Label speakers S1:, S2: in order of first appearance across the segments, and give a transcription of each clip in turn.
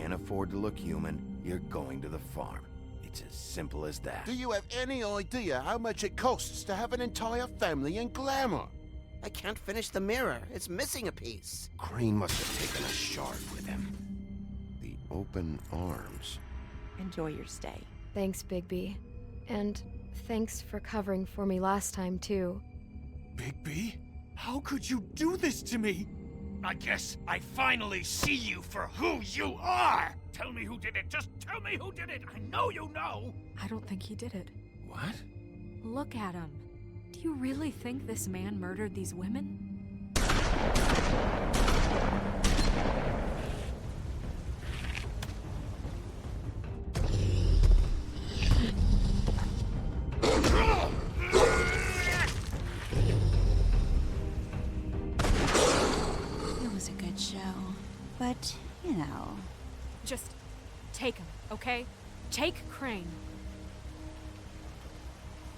S1: can't afford to look human, you're going to the farm. It's as simple as that.
S2: Do you have any idea how much it costs to have an entire family in Glamour?
S3: I can't finish the mirror. It's missing a piece.
S1: Crane must have taken a shard with him. The open arms.
S4: Enjoy your stay.
S5: Thanks, Bigby. And thanks for covering for me last time, too.
S6: Bigby? How could you do this to me? I guess I finally see you for who you are! Tell me who did it! Just tell me who did it! I know you know!
S7: I don't think he did it.
S1: What?
S7: Look at him. Do you really think this man murdered these women?
S4: It was a good show. But, you know...
S7: Just take him, okay? Take Crane.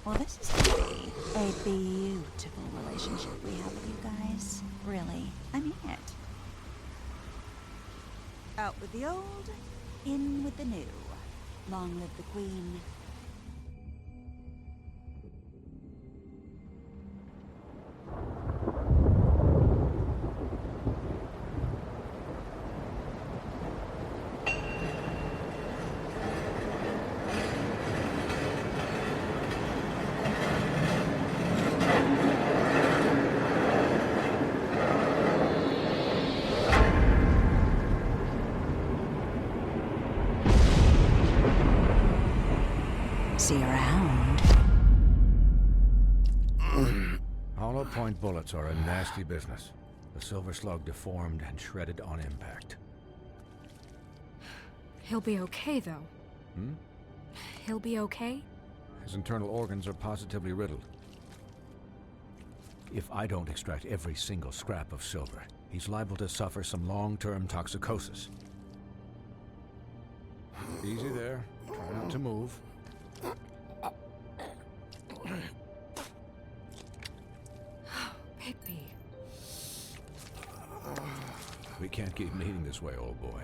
S4: Well, this is gonna be a beautiful relationship we have with you guys. Really. I mean it. Out with the old, in with the new. Long live the Queen. See you around.
S8: Hollow point bullets are a nasty business. The Silver Slug deformed and shredded on impact.
S7: He'll be okay, though.
S8: Hmm?
S7: He'll be okay?
S8: His internal organs are positively riddled. If I don't extract every single scrap of silver, he's liable to suffer some long-term toxicosis. Easy there. Try not to move.
S7: Bigby.
S8: We can't keep meeting this way, old boy.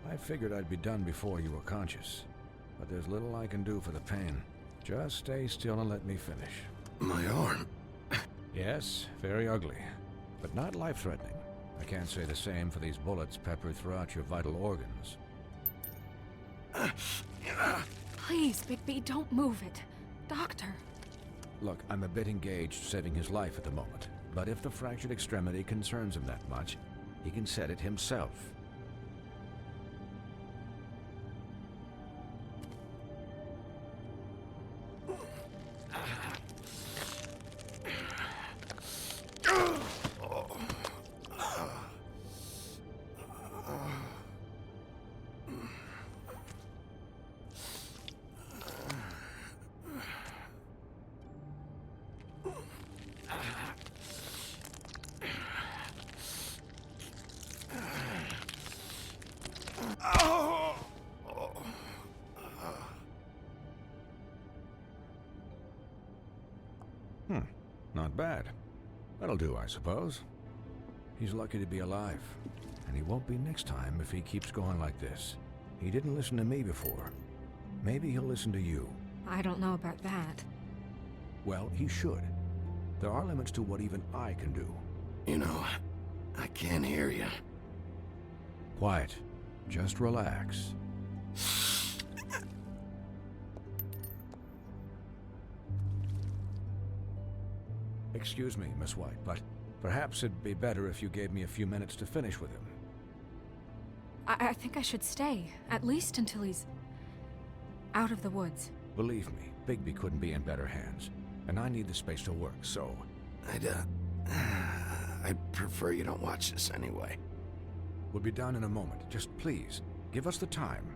S8: I figured I'd be done before you were conscious, but there's little I can do for the pain. Just stay still and let me finish.
S1: My arm.
S8: Yes, very ugly, but not life-threatening. I can't say the same for these bullets peppered throughout your vital organs.
S7: Please, Bigby, don't move it. Doctor.
S8: Look, I'm a bit engaged saving his life at the moment, but if the fractured extremity concerns him that much, he can set it himself. Not bad. That'll do, I suppose. He's lucky to be alive, and he won't be next time if he keeps going like this. He didn't listen to me before. Maybe he'll listen to you.
S7: I don't know about that.
S8: Well, he should. There are limits to what even I can do.
S1: You know, I can't hear you.
S8: Quiet. Just relax. Excuse me, Miss White, but perhaps it'd be better if you gave me a few minutes to finish with him.
S7: I think I should stay, at least until he's out of the woods.
S8: Believe me, Bigby couldn't be in better hands, and I need the space to work, so...
S1: I'd prefer you don't watch this anyway.
S8: We'll be done in a moment. Just please, give us the time.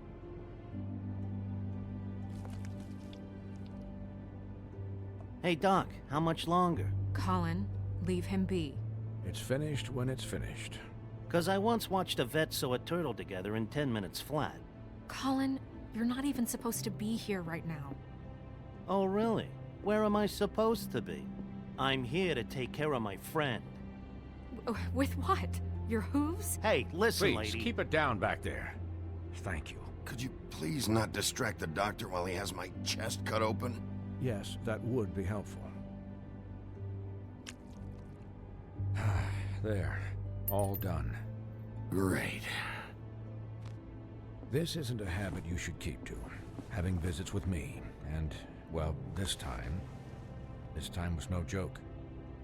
S3: Hey, Doc, how much longer?
S7: Colin, leave him be.
S8: It's finished when it's finished.
S3: 'Cause I once watched a vet sew a turtle together in 10 minutes flat.
S7: Colin, you're not even supposed to be here right now.
S3: Oh, really? Where am I supposed to be? I'm here to take care of my friend.
S7: With what? Your hooves?
S3: Hey, listen,
S8: Please,
S3: lady.
S8: keep it down back there. Thank you.
S1: Could you please not distract the doctor while he has my chest cut open?
S8: Yes, that would be helpful. There. All done.
S1: Great.
S8: This isn't a habit you should keep to. Having visits with me, and, well, this time was no joke.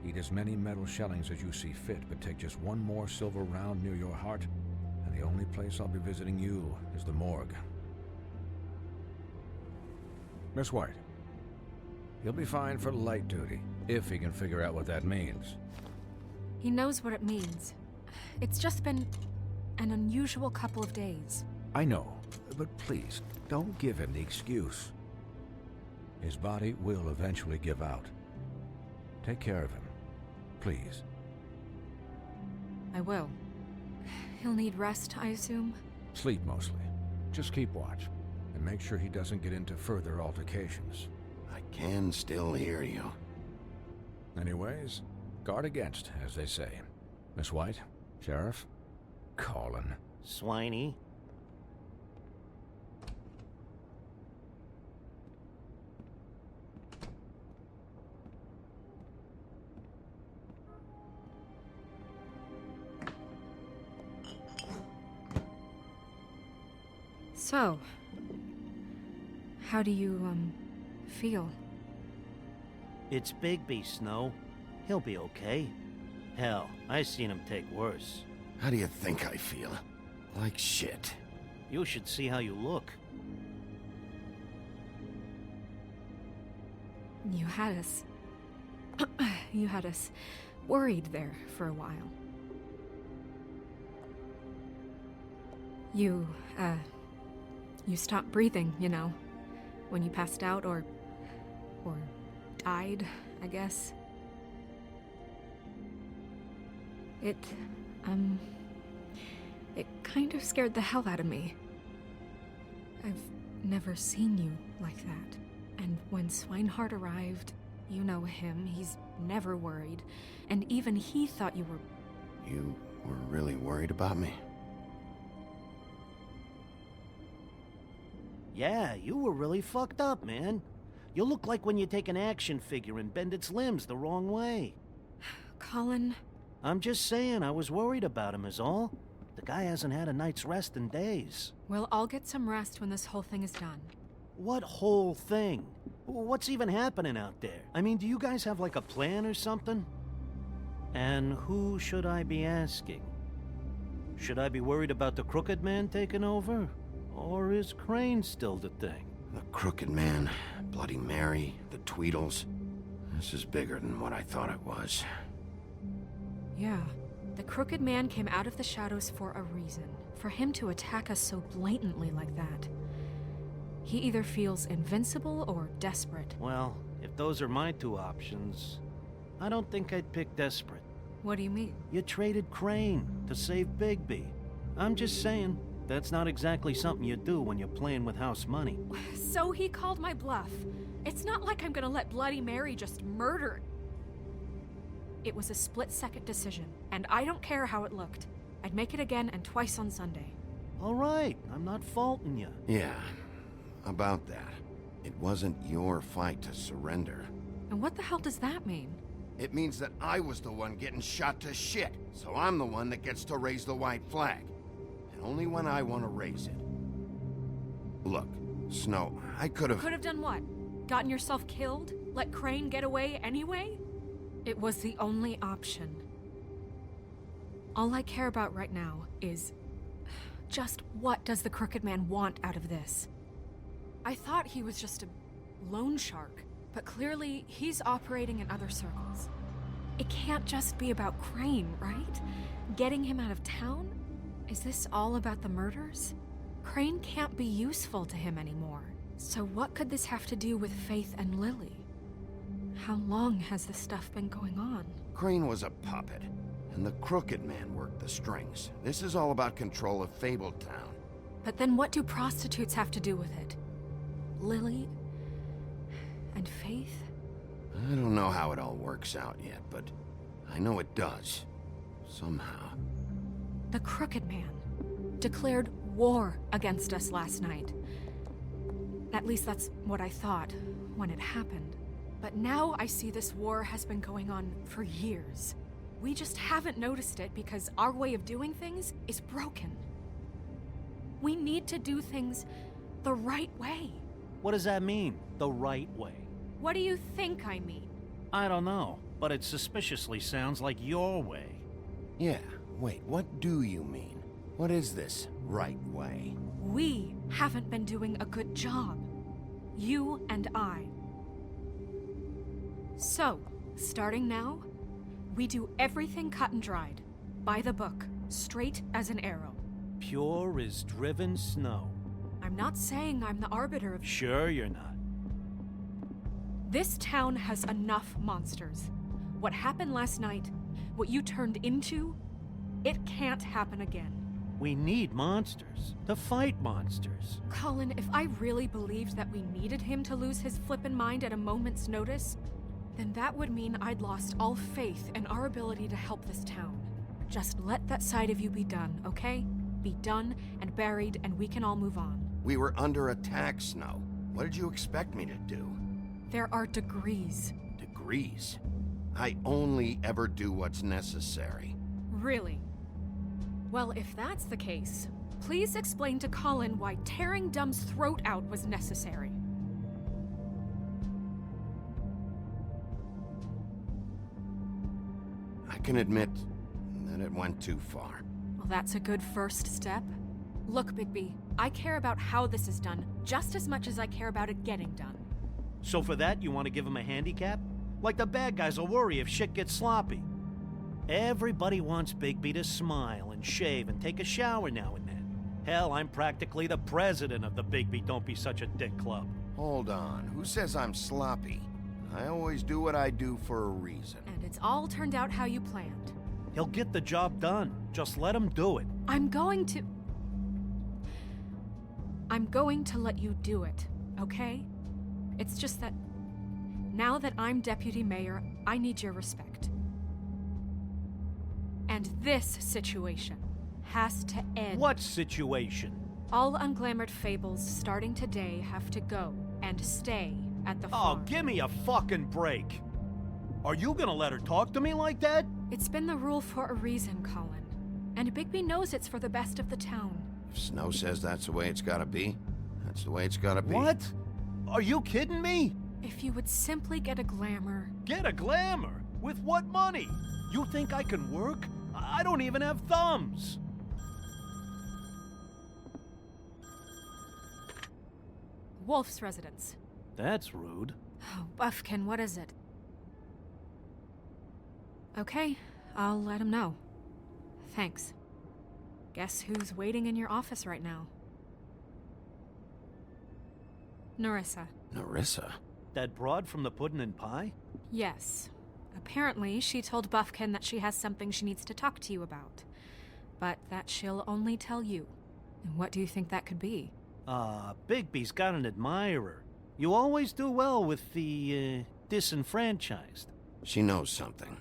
S8: Eat as many metal shellings as you see fit, but take just one more silver round near your heart, and the only place I'll be visiting you is the morgue. Miss White, he'll be fine for light duty, if he can figure out what that means.
S7: He knows what it means. It's just been an unusual couple of days.
S8: I know, but please, don't give him the excuse. His body will eventually give out. Take care of him, please.
S7: I will. He'll need rest, I assume?
S8: Sleep mostly. Just keep watch, and make sure he doesn't get into further altercations.
S1: I can still hear you.
S8: Anyways, guard against, as they say. Miss White, Sheriff, Colin.
S3: Swiney.
S7: So, how do you, feel?
S3: It's Bigby, Snow. He'll be okay. Hell, I seen him take worse.
S1: How do you think I feel? Like shit.
S3: You should see how you look.
S7: You had us... you had us worried there for a while. You stopped breathing, you know, when you passed out or died, I guess. It kind of scared the hell out of me. I've never seen you like that. And when Swinehart arrived, you know him, he's never worried. And even he thought you were...
S1: You were really worried about me?
S3: Yeah, you were really fucked up, man. You look like when you take an action figure and bend its limbs the wrong way.
S7: Colin...
S3: I'm just saying, I was worried about him is all. The guy hasn't had a night's rest in days.
S7: Well, I'll get some rest when this whole thing is done.
S3: What whole thing? What's even happening out there? I mean, do you guys have like a plan or something? And who should I be asking? Should I be worried about the Crooked Man taking over? Or is Crane still the thing?
S1: The Crooked Man, Bloody Mary, the Tweedles. This is bigger than what I thought it was.
S7: Yeah. The Crooked Man came out of the shadows for a reason. For him to attack us so blatantly like that. He either feels invincible or desperate.
S3: Well, if those are my two options, I don't think I'd pick desperate.
S7: What do you mean?
S3: You traded Crane to save Bigby. I'm just saying, that's not exactly something you do when you're playing with house money.
S7: So he called my bluff. It's not like I'm gonna let Bloody Mary just murder. It was a split-second decision, and I don't care how it looked. I'd make it again and twice on Sunday.
S3: All right, I'm not faulting you.
S1: Yeah, about that. It wasn't your fight to surrender.
S7: And what the hell does that mean?
S1: It means that I was the one getting shot to shit, so I'm the one that gets to raise the white flag. And only when I want to raise it. Look, Snow, I could have...
S7: Could have done what? Gotten yourself killed? Let Crane get away anyway? It was the only option. All I care about right now is... just what does the Crooked Man want out of this? I thought he was just a loan shark, but clearly he's operating in other circles. It can't just be about Crane, right? Getting him out of town? Is this all about the murders? Crane can't be useful to him anymore. So what could this have to do with Faith and Lily? How long has this stuff been going on?
S1: Crane was a puppet, and the Crooked Man worked the strings. This is all about control of Fabletown.
S7: But then what do prostitutes have to do with it? Lily? And Faith?
S1: I don't know how it all works out yet, but I know it does. Somehow.
S7: The Crooked Man declared war against us last night. At least that's what I thought when it happened. But now I see this war has been going on for years. We just haven't noticed it because our way of doing things is broken. We need to do things the right way.
S3: What does that mean, the right way?
S7: What do you think I mean?
S3: I don't know, but it suspiciously sounds like your way.
S1: Yeah, wait, what do you mean? What is this right way?
S7: We haven't been doing a good job. You and I. So, starting now, we do everything cut and dried. By the book, straight as an arrow.
S3: Pure as driven snow.
S7: I'm not saying I'm the arbiter of...
S3: Sure you're not.
S7: This town has enough monsters. What happened last night, what you turned into, it can't happen again.
S3: We need monsters to fight monsters.
S7: Colin, if I really believed that we needed him to lose his flippin' mind at a moment's notice, then that would mean I'd lost all faith in our ability to help this town. Just let that side of you be done, okay? Be done and buried, and we can all move on.
S1: We were under attack, Snow. What did you expect me to do?
S7: There are degrees.
S1: Degrees? I only ever do what's necessary.
S7: Really? Well, if that's the case, please explain to Colin why tearing Dumb's throat out was necessary.
S1: I can admit that it went too far.
S7: Well, that's a good first step. Look, Bigby, I care about how this is done just as much as I care about it getting done.
S3: So for that, you want to give him a handicap? Like the bad guys will worry if shit gets sloppy. Everybody wants Bigby to smile and shave and take a shower now and then. Hell, I'm practically the president of the Bigby Don't Be Such a Dick Club.
S1: Hold on, who says I'm sloppy? I always do what I do for a reason.
S7: And it's all turned out how you planned.
S3: He'll get the job done. Just let him do it.
S7: I'm going to let you do it, okay? It's just that now that I'm deputy mayor, I need your respect. And this situation has to end.
S3: What situation?
S7: All unglamored fables starting today have to go and stay at the
S3: Oh,
S7: farm.
S3: give me a fucking break. Are you gonna let her talk to me like that?
S7: It's been the rule for a reason, Colin. And Bigby knows it's for the best of the town.
S1: If Snow says that's the way it's gotta be, that's the way it's gotta be.
S3: What? Are you kidding me?
S7: If you would simply get a glamour.
S3: Get a glamour? With what money? You think I can work? I don't even have thumbs.
S7: Wolf's residence.
S3: That's rude.
S7: Oh, Buffkin, what is it? Okay, I'll let him know. Thanks. Guess who's waiting in your office right now? Nerissa.
S1: Nerissa?
S3: That broad from the Puddin' and Pie?
S7: Yes. Apparently, she told Buffkin that she has something she needs to talk to you about. But that she'll only tell you. And what do you think that could be?
S3: Bigby's got an admirer. You always do well with the, disenfranchised.
S1: She knows something.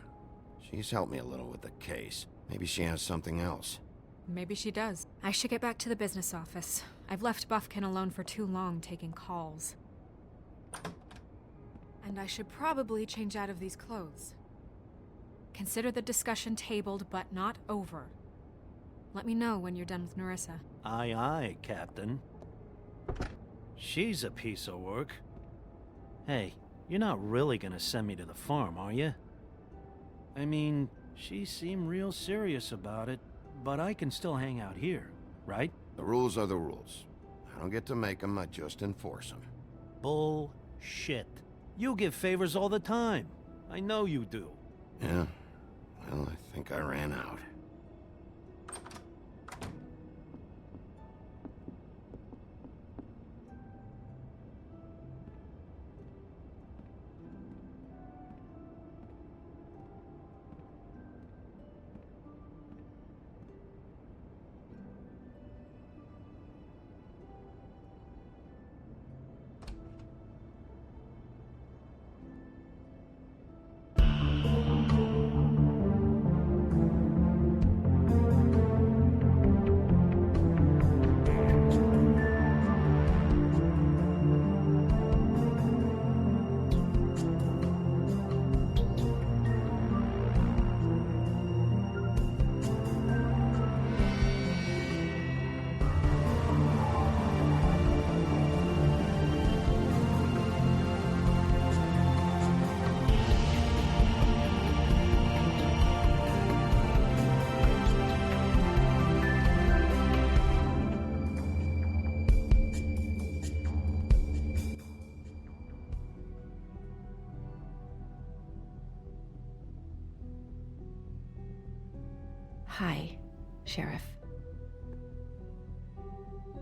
S1: She's helped me a little with the case. Maybe she has something else.
S7: Maybe she does. I should get back to the business office. I've left Buffkin alone for too long taking calls. And I should probably change out of these clothes. Consider the discussion tabled, but not over. Let me know when you're done with Nerissa.
S3: Aye, aye, Captain. She's a piece of work. Hey, you're not really gonna send me to the farm, are you? I mean, she seemed real serious about it, but I can still hang out here, right?
S1: The rules are the rules. I don't get to make them, I just enforce them.
S3: Bullshit. You give favors all the time. I know you do.
S1: Yeah? Well, I think I ran out.
S9: Hi, Sheriff.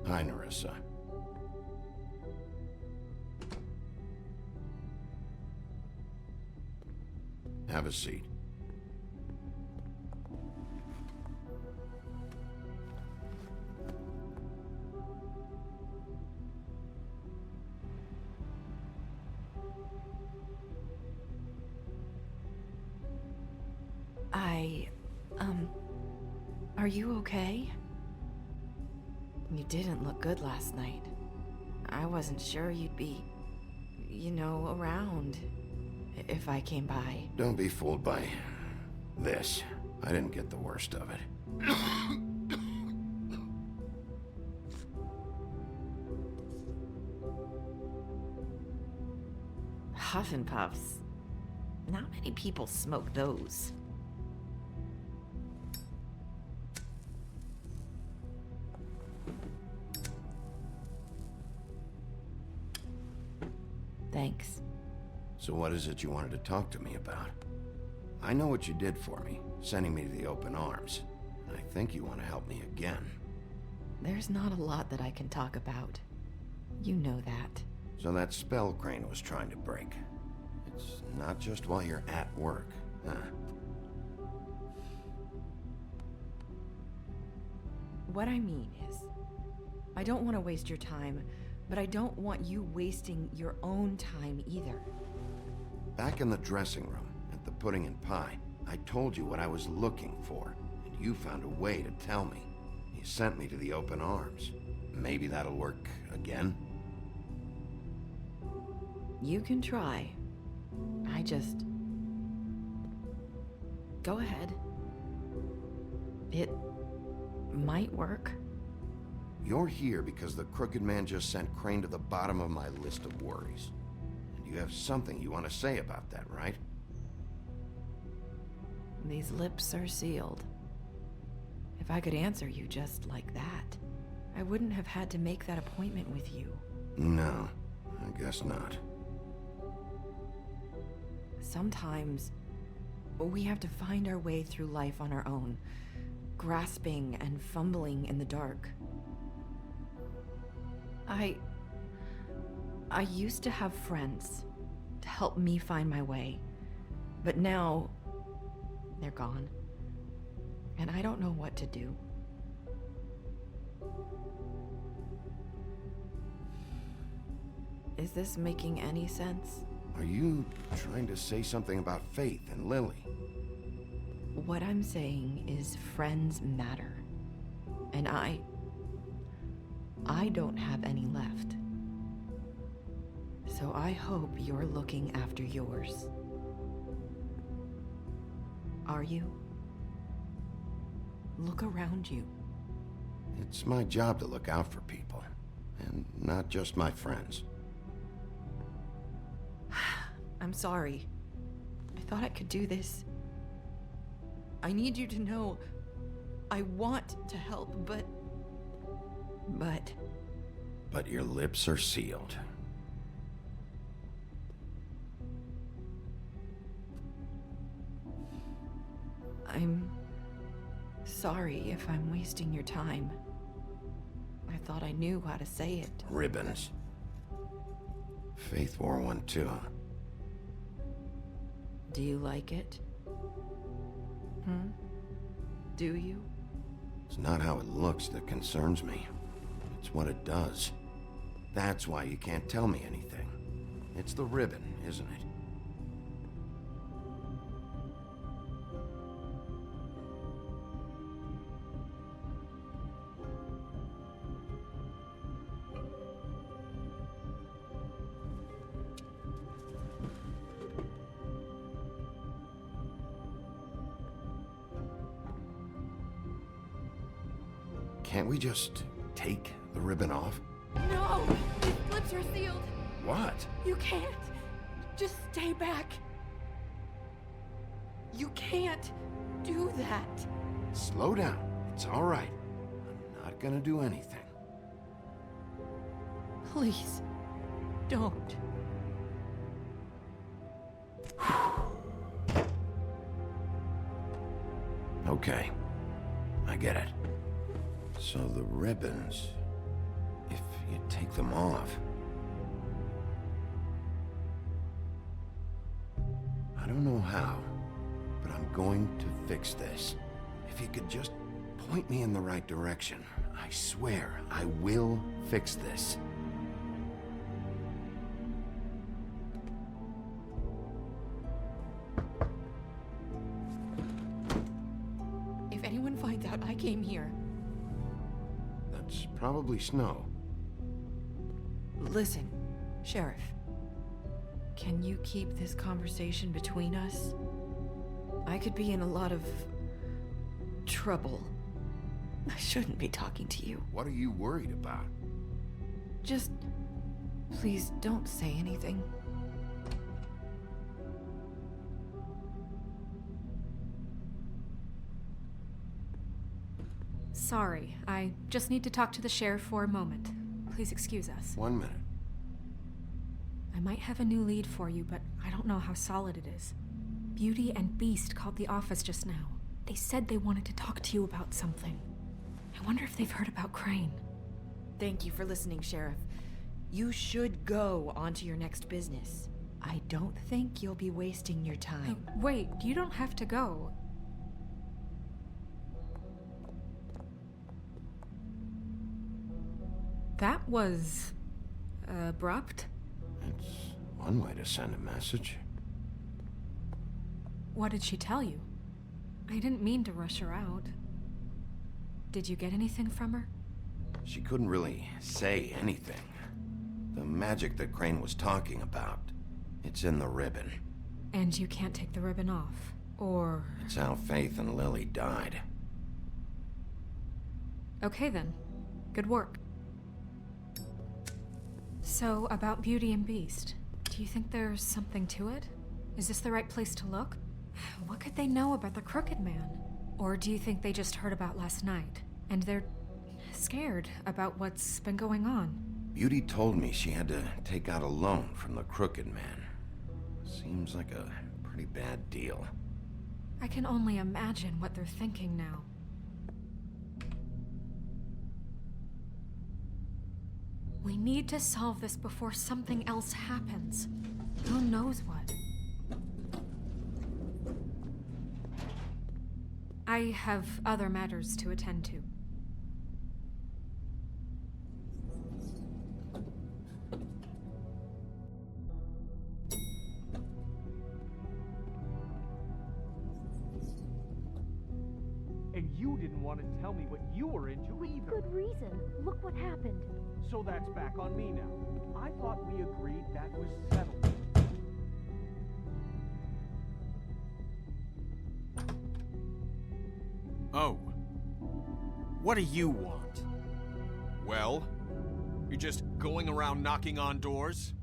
S1: Hi, Nerissa. Have a seat.
S9: Are you okay? You didn't look good last night. I wasn't sure you'd be, around if I came by.
S1: Don't be fooled by this. I didn't get the worst of it.
S9: Huff and Puffs. Not many people smoke those. Thanks.
S1: So what is it you wanted to talk to me about? I know what you did for me, sending me to the open arms. And I think you want to help me again.
S9: There's not a lot that I can talk about. You know that.
S1: So that spell Crane was trying to break. It's not just while you're at work, huh?
S9: What I mean is, I don't want to waste your time, but I don't want you wasting your own time either.
S1: Back in the dressing room, at the Pudding and Pie, I told you what I was looking for, and you found a way to tell me. You sent me to the open arms. Maybe that'll work again?
S9: You can try. I just... Go ahead. It might work.
S1: You're here because the Crooked Man just sent Crane to the bottom of my list of worries. And you have something you want to say about that, right?
S9: These lips are sealed. If I could answer you just like that, I wouldn't have had to make that appointment with you.
S1: No, I guess not.
S9: Sometimes, we have to find our way through life on our own, grasping and fumbling in the dark. I used to have friends to help me find my way, but now they're gone, and I don't know what to do. Is this making any sense?
S1: Are you trying to say something about Faith and Lily?
S9: What I'm saying is friends matter, and I don't have any left. So I hope you're looking after yours. Are you? Look around you.
S1: It's my job to look out for people, and not just my friends.
S9: I'm sorry. I thought I could do this. I need you to know I want to help, but...
S1: But your lips are sealed.
S9: I'm sorry if I'm wasting your time. I thought I knew how to say it.
S1: Ribbons. Faith wore one too.
S9: Do you like it? Do you?
S1: It's not how it looks that concerns me. It's what it does. That's why you can't tell me anything. It's the ribbon, isn't it? Can't we just take the ribbon off?
S7: No! These lips are sealed!
S1: What?
S7: You can't! Just stay back! You can't do that!
S1: Slow down. It's all right. I'm not gonna do anything.
S7: Please, don't.
S1: Okay. I get it. So the ribbons, if you take them off... I don't know how, but I'm going to fix this. If you could just point me in the right direction, I swear I will fix this.
S9: If anyone finds out I came here...
S1: That's probably Snow.
S9: Listen, Sheriff. Can you keep this conversation between us? I could be in a lot of... trouble. I shouldn't be talking to you.
S1: What are you worried about?
S9: Just... please don't say anything.
S7: Sorry, I just need to talk to the sheriff for a moment. Please excuse us.
S1: 1 minute.
S7: I might have a new lead for you, but I don't know how solid it is. Beauty and Beast called the office just now. They said they wanted to talk to you about something. I wonder if they've heard about Crane.
S9: Thank you for listening, Sheriff. You should go on to your next business. I don't think you'll be wasting your time.
S7: Wait, you don't have to go. That was... abrupt?
S1: It's one way to send a message.
S7: What did she tell you? I didn't mean to rush her out. Did you get anything from her?
S1: She couldn't really say anything. The magic that Crane was talking about, it's in the ribbon.
S7: And you can't take the ribbon off, or...
S1: It's how Faith and Lily died.
S7: Okay then. Good work. So, about Beauty and Beast, do you think there's something to it? Is this the right place to look? What could they know about the Crooked Man? Or do you think they just heard about last night, and they're scared about what's been going on?
S1: Beauty told me she had to take out a loan from the Crooked Man. Seems like a pretty bad deal.
S7: I can only imagine what they're thinking now. We need to solve this before something else happens. Who knows what? I have other matters to attend to.
S10: And you didn't want to tell me what you were into either.
S11: Good reason. Look what happened.
S10: So that's back on me now. I thought we agreed that was settled.
S6: Oh. What do you want? Well? You're just going around knocking on doors?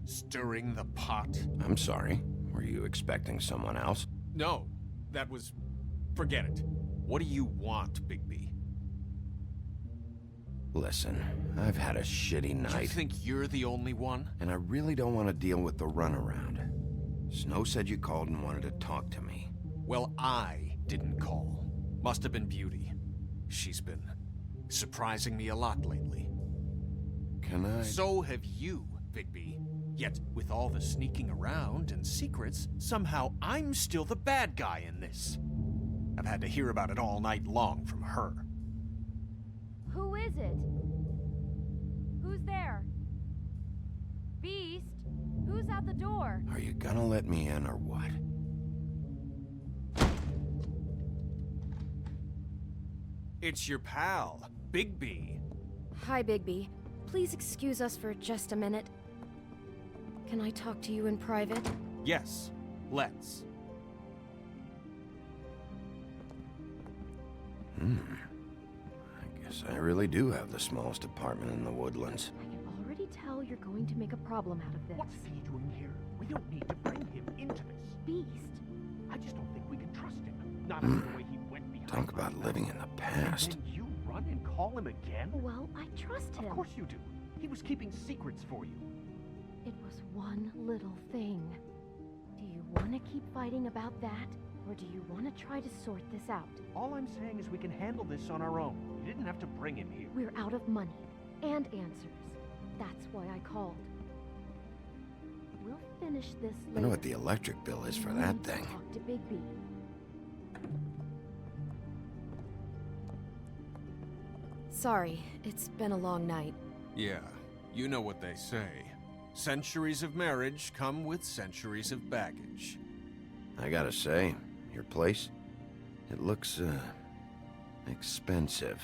S6: Stirring the pot?
S1: I'm sorry. Were you expecting someone else?
S6: No. That was... forget it. What do you want, Bigby?
S1: Listen, I've had a shitty night.
S6: You think you're the only one?
S1: And I really don't want to deal with the runaround. Snow said you called and wanted to talk to me.
S6: Well, I didn't call. Must have been Beauty. She's been surprising me a lot lately.
S1: Can I...
S6: So have you, Bigby. Yet, with all the sneaking around and secrets, somehow I'm still the bad guy in this. I've had to hear about it all night long from her.
S11: Who is it? Who's there? Beast? Who's at the door?
S1: Are you gonna let me in or what?
S6: It's your pal, Bigby.
S5: Hi, Bigby. Please excuse us for just a minute. Can I talk to you in private?
S6: Yes, let's.
S1: I guess I really do have the smallest apartment in the Woodlands.
S11: I can already tell you're going to make a problem out of this.
S10: What's he doing here? We don't need to bring him into this.
S11: Beast.
S10: I just don't think we can trust him. Not after the way he went behind
S1: Talk
S10: my
S1: about living in the past.
S10: And then you run and call him again?
S11: Well, I trust him.
S10: Of course you do. He was keeping secrets for you.
S11: It was one little thing. Do you want to keep fighting about that? Or do you want to try to sort this out?
S10: All I'm saying is we can handle this on our own. You didn't have to bring him here.
S11: We're out of money and answers. That's why I called. We'll finish this later.
S1: I wonder what the electric bill is for that thing.
S11: Talk to Big B.
S5: Sorry, it's been a long night.
S6: Yeah, you know what they say. Centuries of marriage come with centuries of baggage.
S1: I gotta say, your place, it looks, expensive.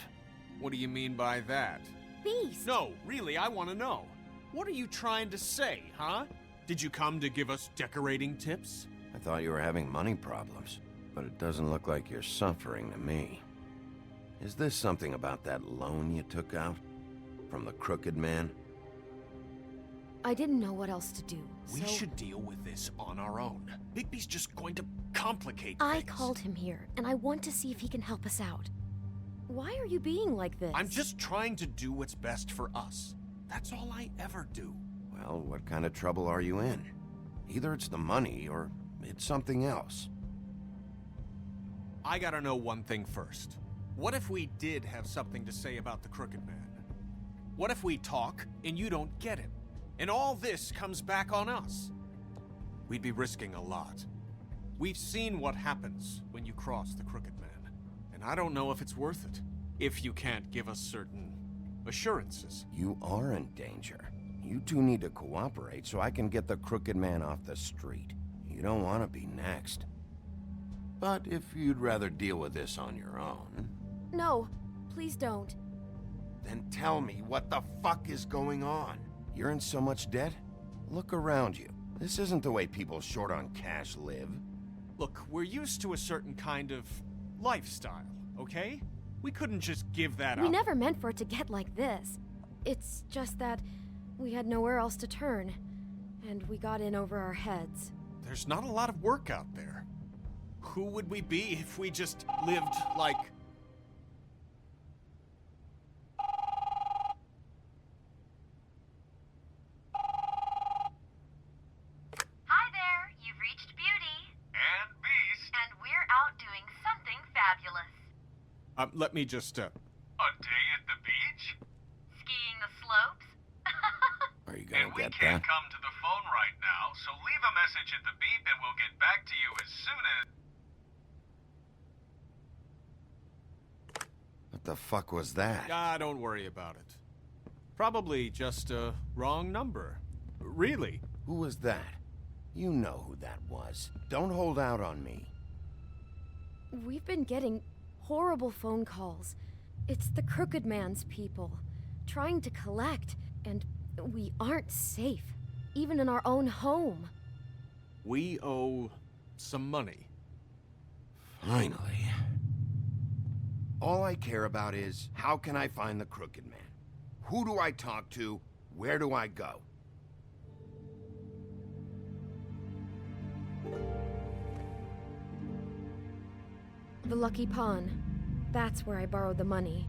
S6: What do you mean by that?
S5: Beast!
S6: No, really, I want to know. What are you trying to say, huh? Did you come to give us decorating tips?
S1: I thought you were having money problems, but it doesn't look like you're suffering to me. Is this something about that loan you took out? From the Crooked Man?
S5: I didn't know what else to do,
S6: We
S5: so
S6: should deal with this on our own. Bigby's just going to complicate
S5: I
S6: things.
S5: called him here, and I want to see if he can help us out. Why are you being like this?
S6: I'm just trying to do what's best for us. That's all I ever do.
S1: Well, what kind of trouble are you in? Either it's the money, or it's something else.
S6: I gotta know one thing first. What if we did have something to say about the Crooked Man? What if we talk, and you don't get him? And all this comes back on us? We'd be risking a lot. We've seen what happens when you cross the Crooked Man, and I don't know if it's worth it, if you can't give us certain assurances.
S1: You are in danger. You two need to cooperate so I can get the Crooked Man off the street. You don't want to be next. But if you'd rather deal with this on your own...
S5: No, please don't.
S1: Then tell me what the fuck is going on. You're in so much debt? Look around you. This isn't the way people short on cash live.
S6: Look, we're used to a certain kind of lifestyle, okay? We couldn't just give that
S5: We
S6: up.
S5: never meant for it to get like this. It's just that we had nowhere else to turn, and we got in over our heads.
S6: There's not a lot of work out there. Who would we be if we just lived like...
S12: Hi there, you've reached Beauty.
S6: And Beast.
S12: And we're out doing something fabulous.
S6: Let me just,
S13: A day at the beach?
S12: Skiing the slopes?
S1: Are you gonna
S13: And we
S1: get
S13: can't
S1: that?
S13: come to the phone right now, so leave a message at the beep and we'll get back to you as soon as...
S1: What the fuck was that?
S6: don't worry about it. Probably just a wrong number. Really.
S1: Who was that? You know who that was. Don't hold out on me.
S5: We've been getting horrible phone calls. It's the Crooked Man's people, trying to collect, and we aren't safe, even in our own home.
S6: We owe some money.
S1: Finally. All I care about is, how can I find the Crooked Man? Who do I talk to? Where do I go?
S5: The Lucky Pawn. That's where I borrowed the money.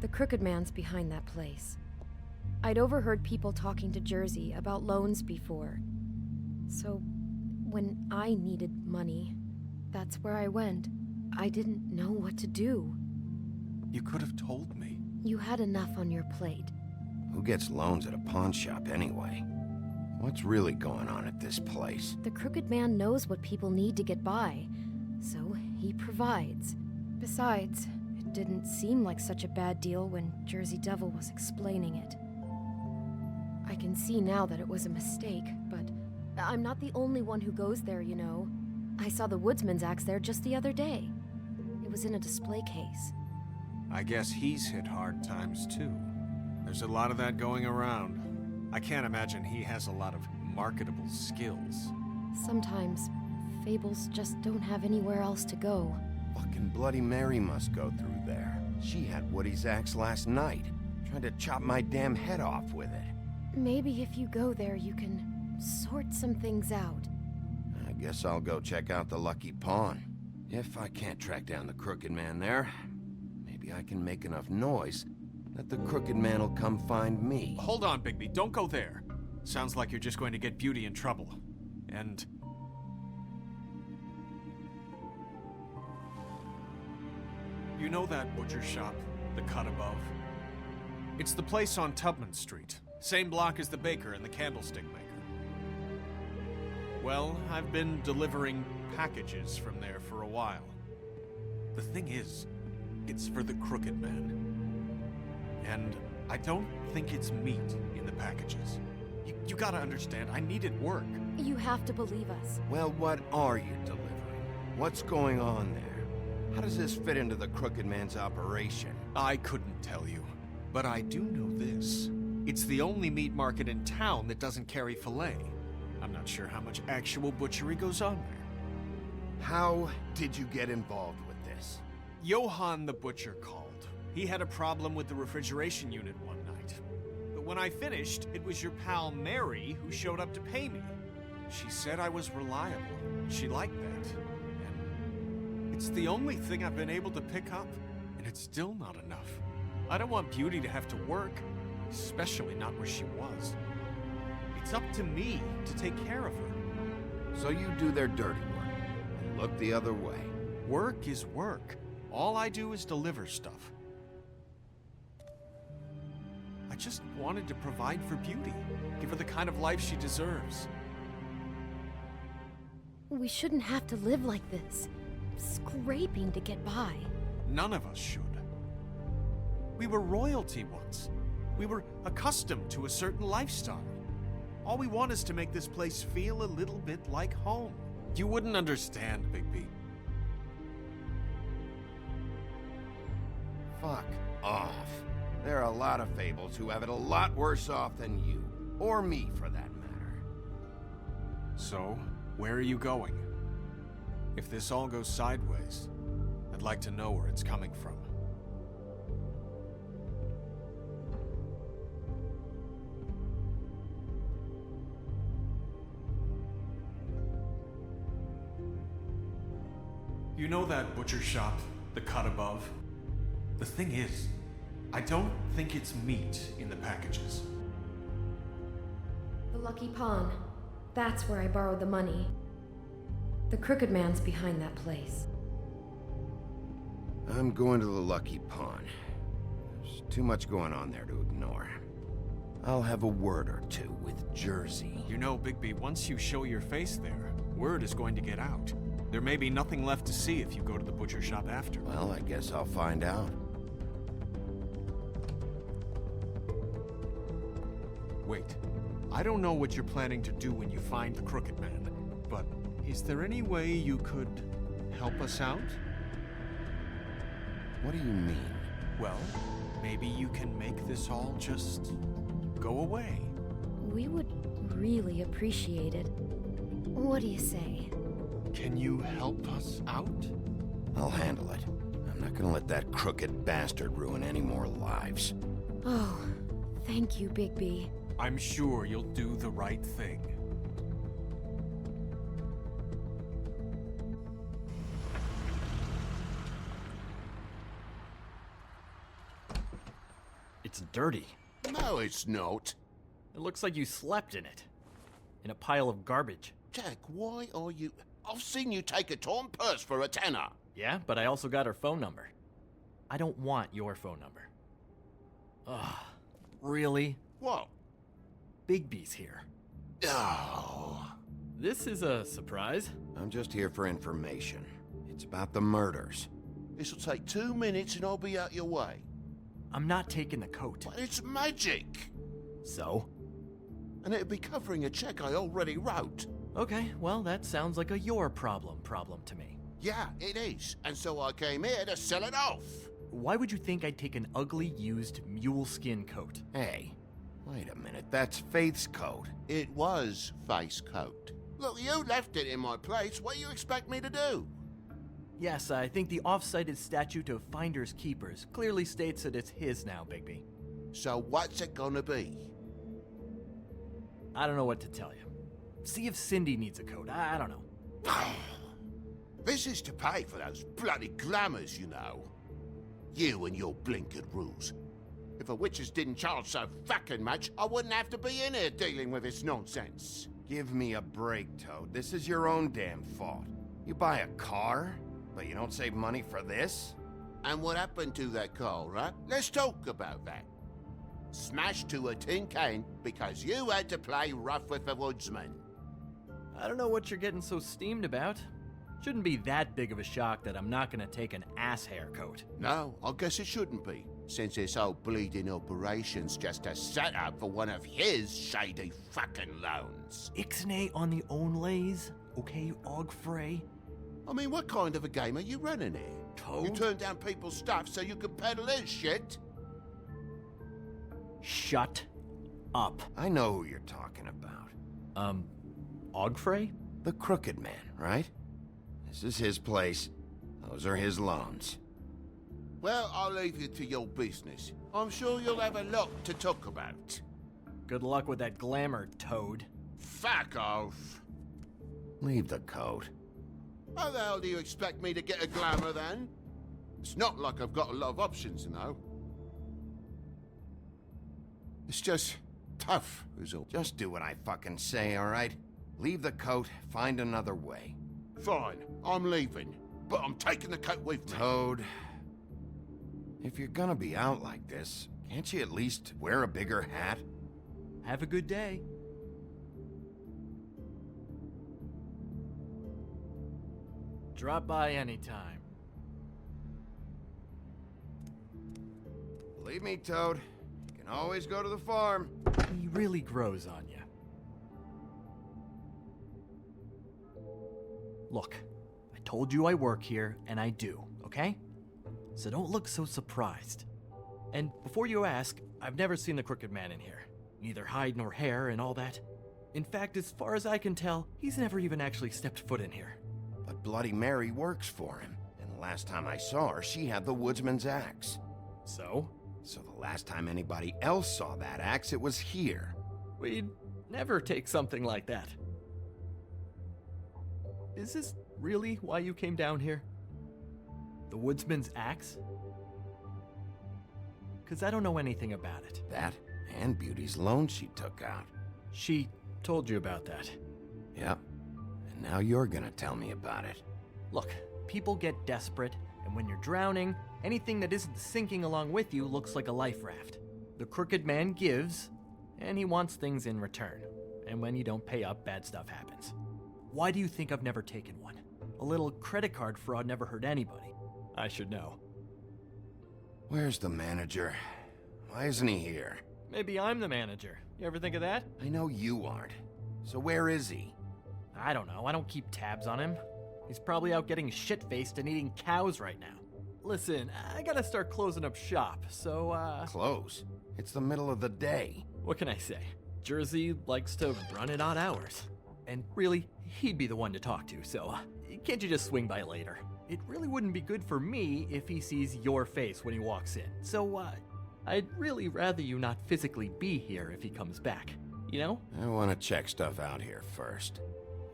S5: The Crooked Man's behind that place. I'd overheard people talking to Jersey about loans before. So, when I needed money, that's where I went. I didn't know what to do.
S6: You could have told me.
S5: You had enough on your plate.
S1: Who gets loans at a pawn shop anyway? What's really going on at this place?
S5: The Crooked Man knows what people need to get by, so he provides. Besides, it didn't seem like such a bad deal when Jersey Devil was explaining it. I can see now that it was a mistake, but I'm not the only one who goes there, you know. I saw the Woodsman's axe there just the other day. It was in a display case.
S6: I guess he's hit hard times, too. There's a lot of that going around. I can't imagine he has a lot of marketable skills.
S5: Sometimes, fables just don't have anywhere else to go.
S1: Fucking Bloody Mary must go through there. She had Woody's axe last night, trying to chop my damn head off with it.
S5: Maybe if you go there, you can sort some things out.
S1: I guess I'll go check out the Lucky Pawn. If I can't track down the Crooked Man there, maybe I can make enough noise that the Crooked Man will come find me.
S6: Hold on, Bigby. Don't go there. Sounds like you're just going to get Beauty in trouble. And... You know that butcher shop, the cut above? It's the place on Tubman Street. Same block as the baker and the candlestick maker. Well, I've been delivering packages from there for a while. The thing is, it's for the Crooked Man. And I don't think it's meat in the packages. You gotta understand, I needed work.
S5: You have to believe us.
S1: Well, what are you delivering? What's going on there? How does this fit into the Crooked Man's operation?
S6: I couldn't tell you, but I do know this. It's the only meat market in town that doesn't carry filet. I'm not sure how much actual butchery goes on there.
S1: How did you get involved with this?
S6: Johann the butcher called. He had a problem with the refrigeration unit one night. But when I finished, it was your pal Mary who showed up to pay me. She said I was reliable. She liked that. And it's the only thing I've been able to pick up, and it's still not enough. I don't want Beauty to have to work, especially not where she was. It's up to me to take care of her.
S1: So you do their dirty work, and look the other way.
S6: Work is work. All I do is deliver stuff. I just wanted to provide for Beauty, give her the kind of life she deserves.
S5: We shouldn't have to live like this, scraping to get by.
S6: None of us should. We were royalty once. We were accustomed to a certain lifestyle. All we want is to make this place feel a little bit like home. You wouldn't understand, Bigby.
S1: Fuck off. There are a lot of fables who have it a lot worse off than you. Or me, for that matter.
S6: So, where are you going? If this all goes sideways, I'd like to know where it's coming from. You know that butcher shop, the cut above? The thing is, I don't think it's meat in the packages.
S5: The Lucky Pawn. That's where I borrowed the money. The Crooked Man's behind that place.
S1: I'm going to the Lucky Pawn. There's too much going on there to ignore. I'll have a word or two with Jersey.
S6: You know, Bigby, once you show your face there, word is going to get out. There may be nothing left to see if you go to the butcher shop after.
S1: Well, I guess I'll find out.
S6: Wait, I don't know what you're planning to do when you find the Crooked Man, but is there any way you could help us out?
S1: What do you mean?
S6: Well, maybe you can make this all just go away.
S5: We would really appreciate it. What do you say?
S6: Can you help us out?
S1: I'll handle it. I'm not gonna let that crooked bastard ruin any more lives.
S5: Oh, thank you, Bigby.
S6: I'm sure you'll do the right thing.
S14: It's dirty.
S2: No, it's not.
S14: It looks like you slept in it. In a pile of garbage.
S2: Jack, why are you... I've seen you take a torn purse for a tenner.
S14: Yeah, but I also got her phone number. I don't want your phone number. Ugh. Really?
S2: What?
S14: Bigby's here.
S2: Oh.
S14: This is a surprise.
S1: I'm just here for information. It's about the murders.
S2: This'll take 2 minutes and I'll be out your way.
S14: I'm not taking the coat.
S2: But it's magic.
S14: So?
S2: And it'd be covering a check I already wrote.
S14: Okay, well, that sounds like a your problem to me.
S2: Yeah, it is. And so I came here to sell it off.
S14: Why would you think I'd take an ugly, used mule skin coat?
S1: Hey, wait a minute. That's Faith's coat.
S2: It was Faith's coat. Look, you left it in my place. What do you expect me to do?
S14: Yes, I think the off-cited statute of Finders Keepers clearly states that it's his now, Bigby.
S2: So what's it gonna be?
S14: I don't know what to tell you. See if Cindy needs a coat. I don't know.
S2: This is to pay for those bloody glamours, you know. You and your blinkered rules. If the witches didn't charge so fucking much, I wouldn't have to be in here dealing with this nonsense.
S1: Give me a break, Toad. This is your own damn fault. You buy a car, but you don't save money for this?
S2: And what happened to that call, huh? Let's talk about that. Smashed to a tin can because you had to play rough with the woodsman.
S14: I don't know what you're getting so steamed about. Shouldn't be that big of a shock that I'm not gonna take an ass haircut.
S2: No, I guess it shouldn't be, since this whole bleeding operation's just a setup for one of his shady fucking loans.
S14: Ixnay on the own lays, okay, Ogfrey?
S2: I mean, what kind of a game are you running here?
S14: Toad?
S2: You turn down people's stuff so you can peddle his shit?
S14: Shut up.
S1: I know who you're talking about.
S14: Ogfrey?
S1: The Crooked Man, right? This is his place. Those are his loans.
S2: Well, I'll leave you to your business. I'm sure you'll have a lot to talk about.
S14: Good luck with that glamour, Toad.
S2: Fuck off.
S1: Leave the coat.
S2: How the hell do you expect me to get a glamour then? It's not like I've got a lot of options, you know. It's just tough, is all.
S1: Just do what I fucking say, all right? Leave the coat, find another way.
S2: Fine, I'm leaving, but I'm taking the coat with me.
S1: Toad, if you're gonna be out like this, can't you at least wear a bigger hat?
S14: Have a good day. Drop by anytime.
S1: Believe me, Toad, you can always go to the farm.
S14: He really grows on you. Look, I told you I work here, and I do, okay? So don't look so surprised. And before you ask, I've never seen the Crooked Man in here. Neither hide nor hair and all that. In fact, as far as I can tell, he's never even actually stepped foot in here.
S1: But Bloody Mary works for him, and the last time I saw her, she had the woodsman's axe.
S14: So?
S1: So the last time anybody else saw that axe, it was here.
S14: We'd never take something like that. Is this really why you came down here? The woodsman's axe? 'Cause I don't know anything about it.
S1: That and Beauty's loan she took out.
S14: She told you about that.
S1: Yep. And now you're gonna tell me about it.
S14: Look, people get desperate, and when you're drowning, anything that isn't sinking along with you looks like a life raft. The Crooked Man gives, and he wants things in return. And when you don't pay up, bad stuff happens. Why do you think I've never taken one? A little credit card fraud never hurt anybody. I should know.
S1: Where's the manager? Why isn't he here?
S14: Maybe I'm the manager. You ever think of that?
S1: I know you aren't. So where is he?
S14: I don't know. I don't keep tabs on him. He's probably out getting shit-faced and eating cows right now. Listen, I gotta start closing up shop, so,
S1: Close? It's the middle of the day.
S14: What can I say? Jersey likes to run at odd hours. And really, he'd be the one to talk to, so can't you just swing by later? It really wouldn't be good for me if he sees your face when he walks in. So, I'd really rather you not physically be here if he comes back. You know?
S1: I want to check stuff out here first.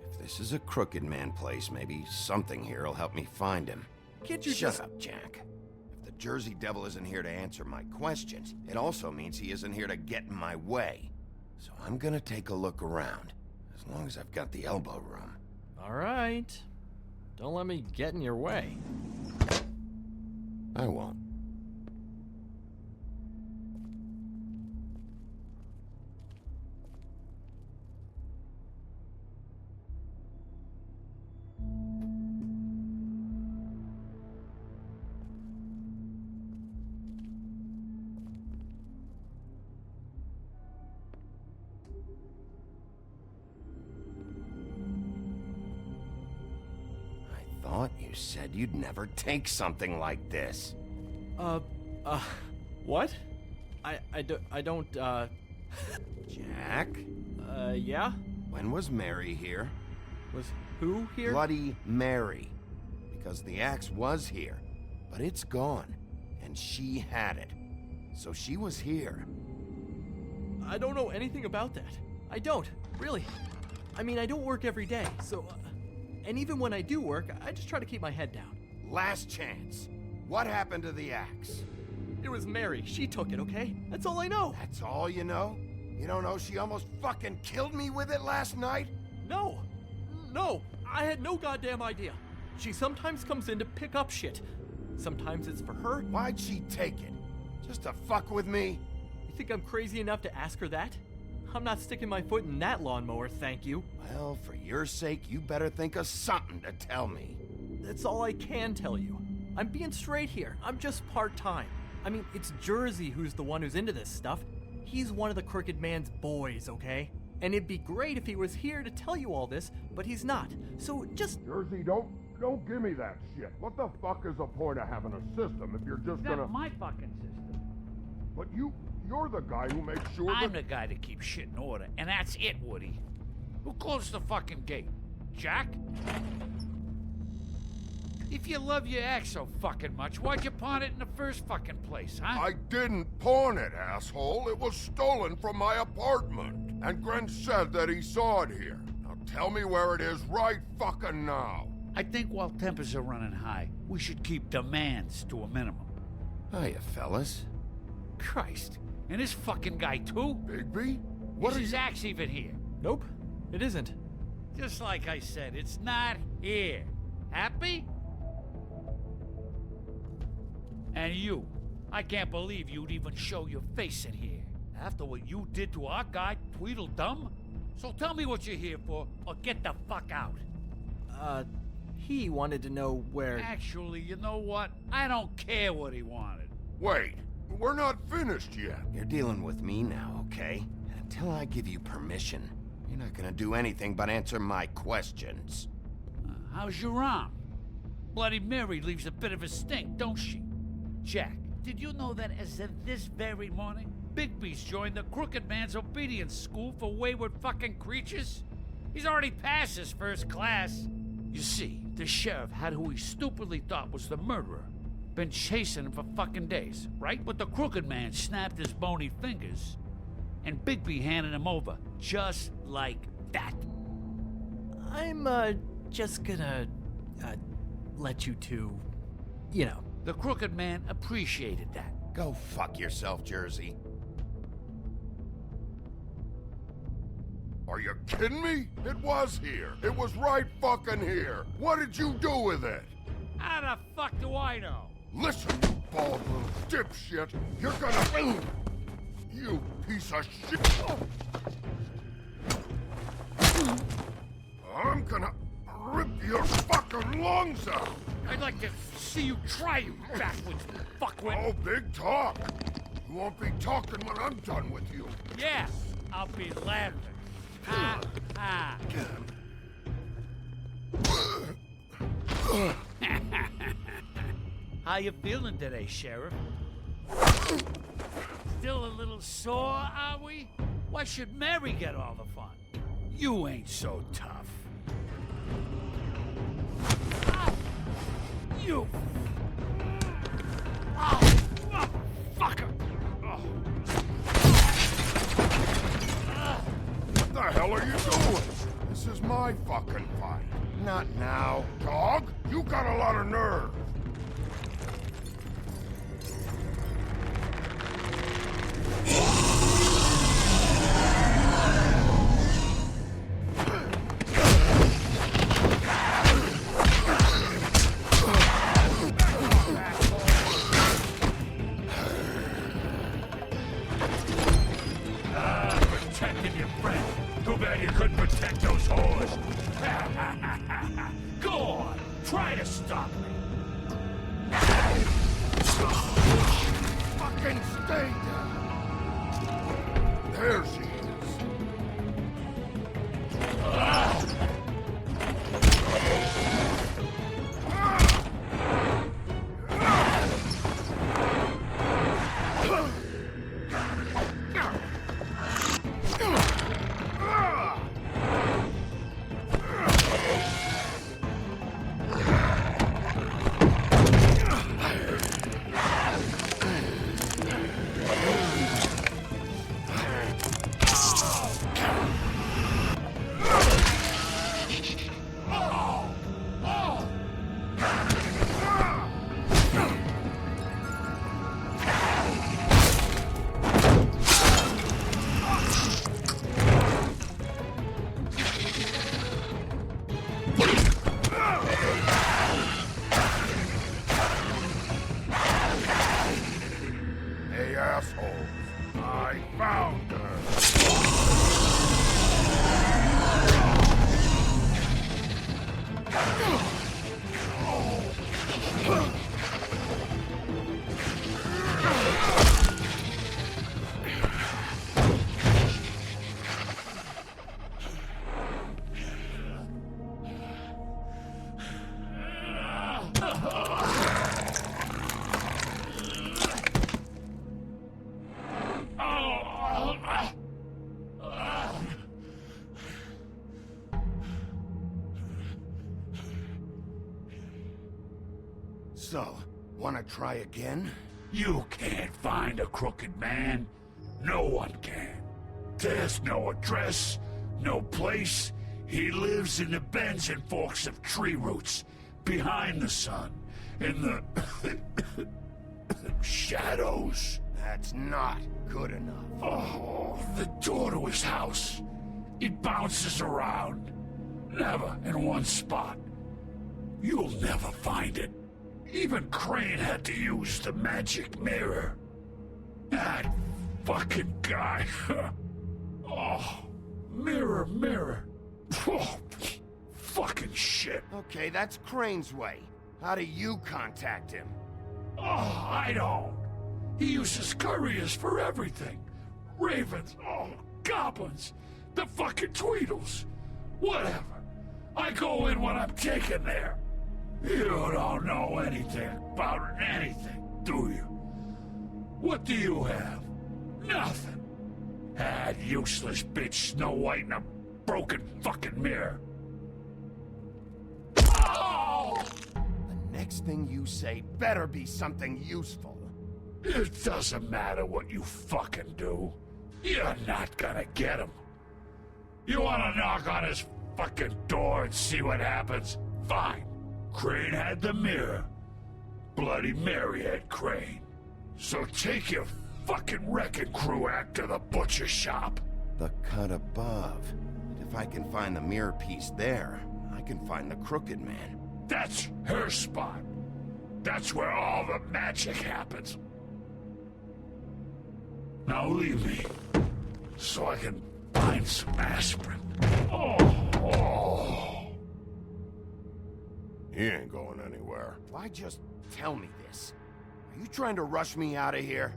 S1: If this is a Crooked Man place, maybe something here will help me find him.
S14: Can't you
S1: Shut up, Jack. If the Jersey Devil isn't here to answer my questions, it also means he isn't here to get in my way. So I'm gonna take a look around. As long as I've got the elbow room.
S14: All right. Don't let me get in your way.
S1: I won't. You said you'd never take something like this.
S14: What? I don't,
S1: Jack?
S14: Yeah?
S1: When was Mary here?
S14: Was who here?
S1: Bloody Mary. Because the axe was here, but it's gone, and she had it. So she was here.
S14: I don't know anything about that. I don't, really. I mean, I don't work every day, so... and even when I do work, I just try to keep my head down.
S1: Last chance. What happened to the axe?
S14: It was Mary. She took it, okay? That's all I know.
S1: That's all you know? You don't know she almost fucking killed me with it last night?
S14: No, I had no goddamn idea. She sometimes comes in to pick up shit. Sometimes it's for her.
S1: Why'd she take it? Just to fuck with me?
S14: You think I'm crazy enough to ask her that? I'm not sticking my foot in that lawnmower, thank you.
S1: Well, for your sake, you better think of something to tell me.
S14: That's all I can tell you. I'm being straight here. I'm just part-time. I mean, it's Jersey who's the one who's into this stuff. He's one of the Crooked Man's boys, okay? And it'd be great if he was here to tell you all this, but he's not. So just...
S15: Jersey, don't give me that shit. What the fuck is the point of having a system if you're just
S16: That's
S15: gonna...
S16: my fucking system.
S15: But you're the guy who makes sure
S16: I'm the guy that keeps shit in order, and that's it, Woody. Who closed the fucking gate? Jack? If you love your ex so fucking much, why'd you pawn it in the first fucking place, huh?
S15: I didn't pawn it, asshole. It was stolen from my apartment. And Gren said that he saw it here. Now tell me where it is right fucking now.
S16: I think while tempers are running high, we should keep demands to a minimum.
S1: Hiya, fellas.
S16: Christ. And this fucking guy, too?
S15: Bigby?
S16: What is Axe even here?
S14: Nope, it isn't.
S16: Just like I said, it's not here. Happy? And you. I can't believe you'd even show your face in here. After what you did to our guy, Tweedledum? So tell me what you're here for, or get the fuck out.
S14: He wanted to know where...
S16: Actually, you know what? I don't care what he wanted.
S15: Wait, we're not finished yet.
S1: You're dealing with me now, okay? And until I give you permission, you're not gonna do anything but answer my questions.
S16: How's your arm? Bloody Mary leaves a bit of a stink, don't she? Jack, did you know that as of this very morning, Bigby's joined the Crooked Man's obedience school for wayward fucking creatures? He's already passed his first class. You see, the sheriff had who he stupidly thought was the murderer. Been chasing him for fucking days, right? But the Crooked Man snapped his bony fingers, and Bigby handed him over, just like that.
S14: I'm, just gonna, let you two, you know.
S16: The Crooked Man appreciated that.
S1: Go fuck yourself, Jersey.
S15: Are you kidding me? It was here. It was right fucking here. What did you do with it?
S16: How the fuck do I know?
S15: Listen, you bald little dipshit. You're gonna... You piece of shit. I'm gonna rip your fucking lungs out.
S16: I'd like to see you try, you backwards fuckwit.
S15: Oh, big talk. You won't be talking when I'm done with you.
S16: Yeah, I'll be laughing. Ha, ha. How you feeling today, Sheriff? Still a little sore, are we? Why should Mary get all the fun? You ain't so tough. Ah, you... Oh, fucker! Oh.
S15: What the hell are you doing? This is my fucking fight.
S1: Not now.
S15: Dog, you got a lot of nerve.
S13: Protecting your friend. Too bad you couldn't protect those whores. Go on, try to stop me.
S15: I found her!
S1: So, wanna try again?
S17: You can't find a crooked man. No one can. There's no address, no place. He lives in the bends and forks of tree roots, behind the sun, in the shadows.
S1: That's not good enough.
S17: Oh, the door to his house. It bounces around. Never in one spot. You'll never find it. Even Crane had to use the magic mirror. That fucking guy. Oh, mirror, mirror. Oh, fucking shit.
S1: Okay, that's Crane's way. How do you contact him?
S17: Oh, I don't. He uses couriers for everything. Ravens, oh, goblins, the fucking Tweedles. Whatever. I go in when I'm taken there. You don't know anything about anything, do you? What do you have? Nothing. That useless bitch Snow White and a broken fucking mirror. Oh!
S1: The next thing you say better be something useful.
S17: It doesn't matter what you fucking do. You're not gonna get him. You wanna knock on his fucking door and see what happens? Fine. Crane had the mirror. Bloody Mary had Crane. So take your fucking wrecking crew act to the butcher shop.
S1: The cut above. If I can find the mirror piece there, I can find the Crooked Man.
S17: That's her spot. That's where all the magic happens. Now leave me, so I can find some aspirin. Oh.
S15: He ain't going anywhere.
S1: Why just tell me this? Are you trying to rush me out of here?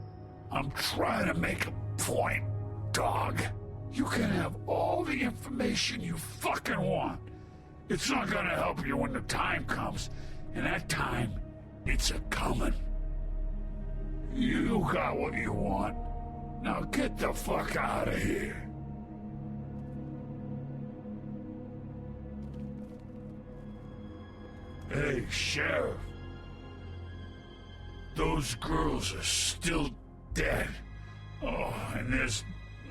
S17: I'm trying to make a point, dog. You can have all the information you fucking want. It's not gonna help you when the time comes, and that time, it's a-comin'. You got what you want. Now get the fuck out of here. Hey, Sheriff. Those girls are still dead. Oh, and there's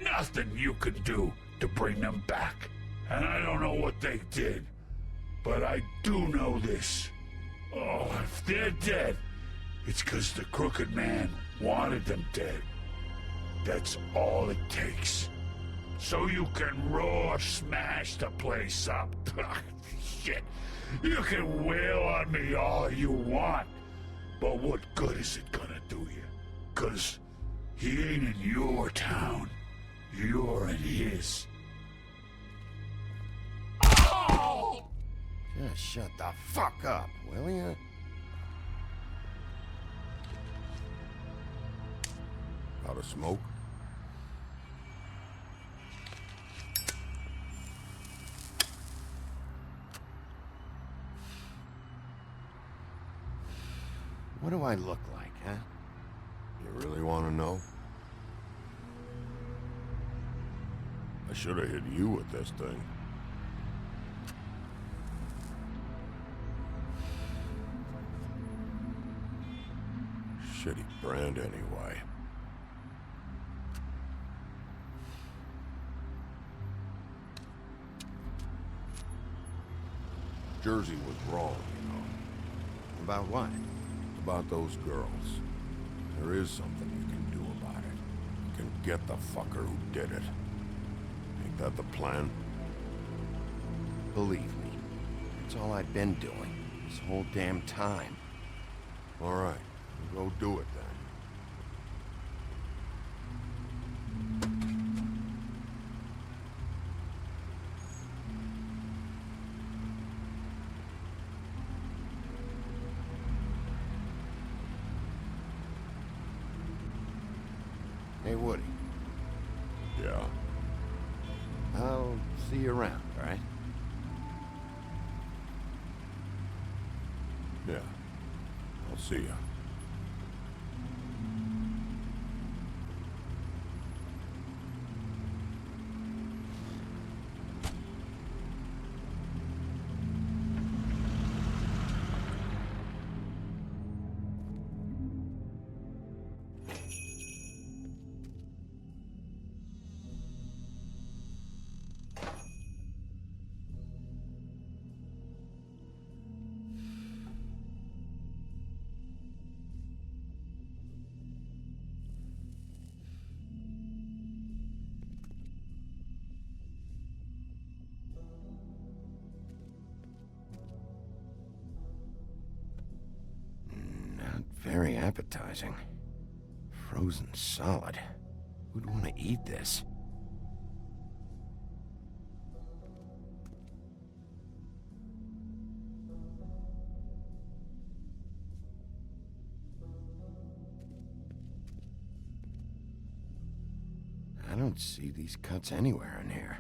S17: nothing you can do to bring them back. And I don't know what they did, but I do know this. Oh, if they're dead, it's 'cause the Crooked Man wanted them dead. That's all it takes. So you can roar smash the place up. Shit. You can wail on me all you want, but what good is it gonna do you? 'Cause he ain't in your town. You're in his. Oh!
S1: Just shut the fuck up, will ya?
S15: Got a smoke?
S1: What do I look like, huh?
S15: You really want to know? I should have hit you with this thing. Shitty brand anyway. Jersey was wrong, you know.
S1: About what?
S15: About those girls. There is something you can do about it. You can get the fucker who did it. Ain't that the plan?
S1: Believe me, it's all I've been doing this whole damn time.
S15: All right, go do it then.
S1: Hey, Woody.
S15: Yeah.
S1: I'll see you around, all right?
S15: Yeah. I'll see you.
S1: Not very appetizing. Frozen solid. Who'd want to eat this? I don't see these cuts anywhere in here.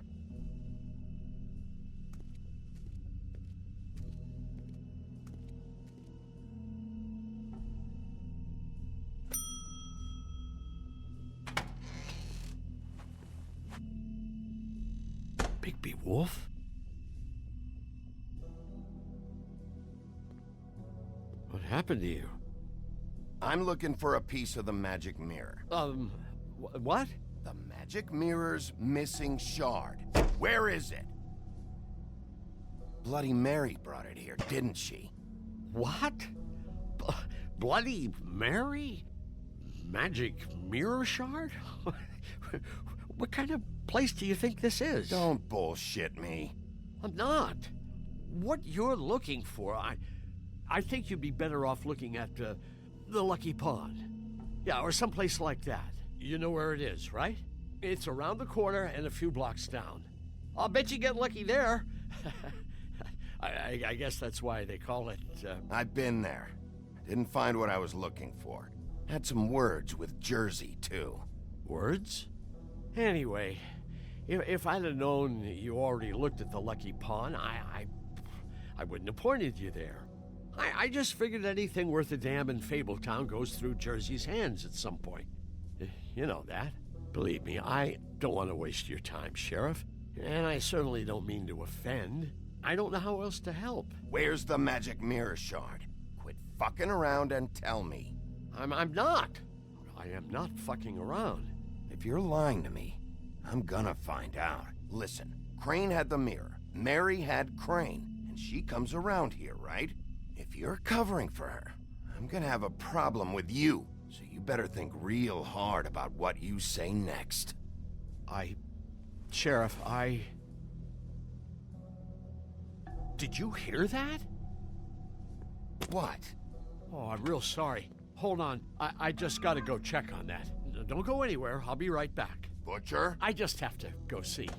S18: Bigby Wolf? What happened to you?
S1: I'm looking for a piece of the magic mirror.
S18: What?
S1: The magic mirror's missing shard. Where is it? Bloody Mary brought it here, didn't she?
S18: What? Bloody Mary? Magic mirror shard? What kind of place do you think this is?
S1: Don't bullshit me.
S18: I'm not. What you're looking for, I think you'd be better off looking at the Lucky Pond. Yeah, or someplace like that. You know where it is, right? It's around the corner and a few blocks down. I'll bet you get lucky there. I guess that's why they call it,
S1: I've been there. Didn't find what I was looking for. Had some words with Jersey, too.
S18: Words? Anyway, if I'd have known you already looked at the Lucky Pond, I wouldn't have pointed you there. I just figured anything worth a damn in Fabletown goes through Jersey's hands at some point. You know that. Believe me, I don't want to waste your time, Sheriff. And I certainly don't mean to offend. I don't know how else to help.
S1: Where's the magic mirror shard? Quit fucking around and tell me.
S18: I'm not. I am not fucking around.
S1: If you're lying to me, I'm gonna find out. Listen, Crane had the mirror. Mary had Crane. And she comes around here, right? If you're covering for her, I'm gonna have a problem with you. So you better think real hard about what you say next.
S18: Sheriff, Did you hear that?
S1: What?
S18: Oh, I'm real sorry. Hold on. I just gotta go check on that. Don't go anywhere. I'll be right back.
S15: Butcher?
S18: I just have to go see.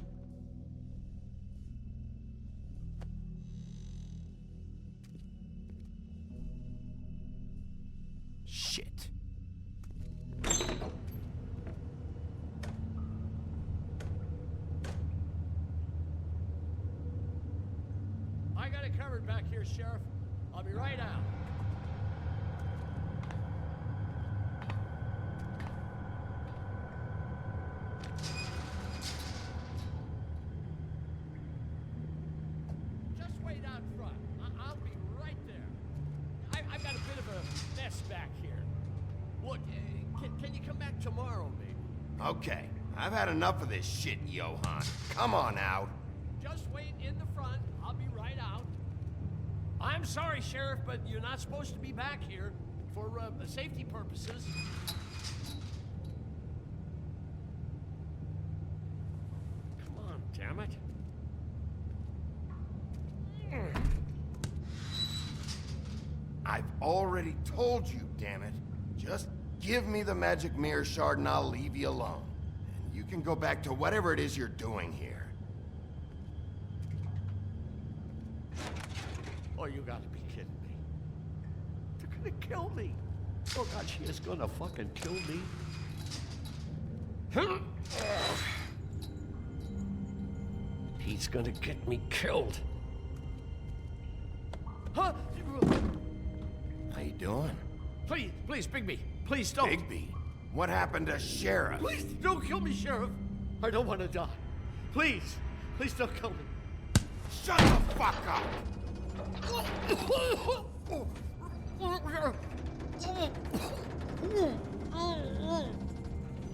S1: Shit.
S18: I got it covered back here, Sheriff. I'll be right out. Just wait out front. I'll be right there. I've got a bit of a mess back here. Look, can you come back tomorrow, maybe?
S1: Okay, I've had enough of this shit, Johan. Come on out.
S18: Just wait in the front. I'll be right out. I'm sorry, Sheriff, but you're not supposed to be back here for safety purposes. Come on, damn it.
S1: I've already told you, damn it. Just give me the magic mirror shard and I'll leave you alone. And you can go back to whatever it is you're doing here.
S18: Oh, you gotta be kidding me. They're gonna kill me. Oh, God, she is gonna fucking kill me. He's gonna get me killed. Huh?
S1: How you doing?
S18: Please, please, Bigby. Please don't.
S1: Bigby? What happened to Sheriff?
S18: Please don't kill me, Sheriff. I don't want to die. Please, please don't kill me.
S2: Shut the fuck up!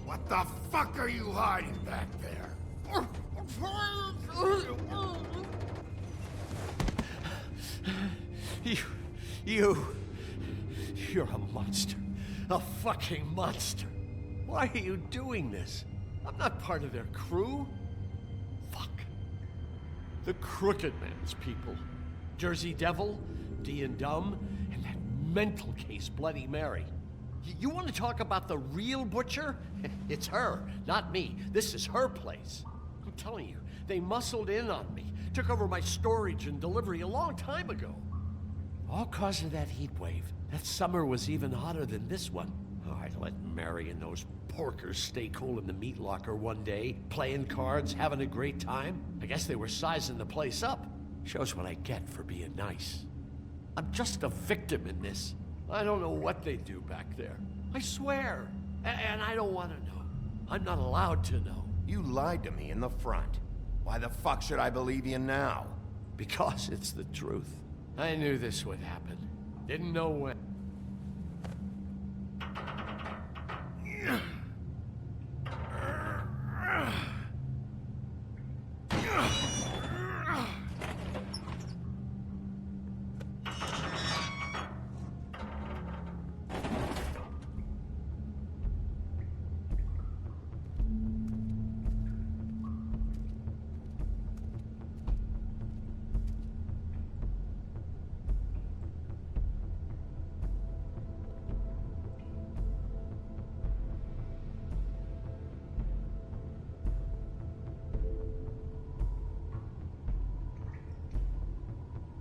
S2: What the fuck are you hiding back there?
S18: You're a monster. A fucking monster. Why are you doing this? I'm not part of their crew. Fuck. The Crooked Man's people. Jersey Devil, D and Dumb, and that mental case, Bloody Mary. You want to talk about the real butcher? It's her, not me. This is her place. I'm telling you, they muscled in on me, took over my storage and delivery a long time ago. All cause of that heat wave. That summer was even hotter than this one. Oh, I let Mary and those porkers stay cool in the meat locker one day, playing cards, having a great time. I guess they were sizing the place up. Shows what I get for being nice. I'm just a victim in this. I don't know what they do back there. I swear. And I don't want to know. I'm not allowed to know.
S1: You lied to me in the front. Why the fuck should I believe you now?
S18: Because it's the truth. I knew this would happen. Didn't know when.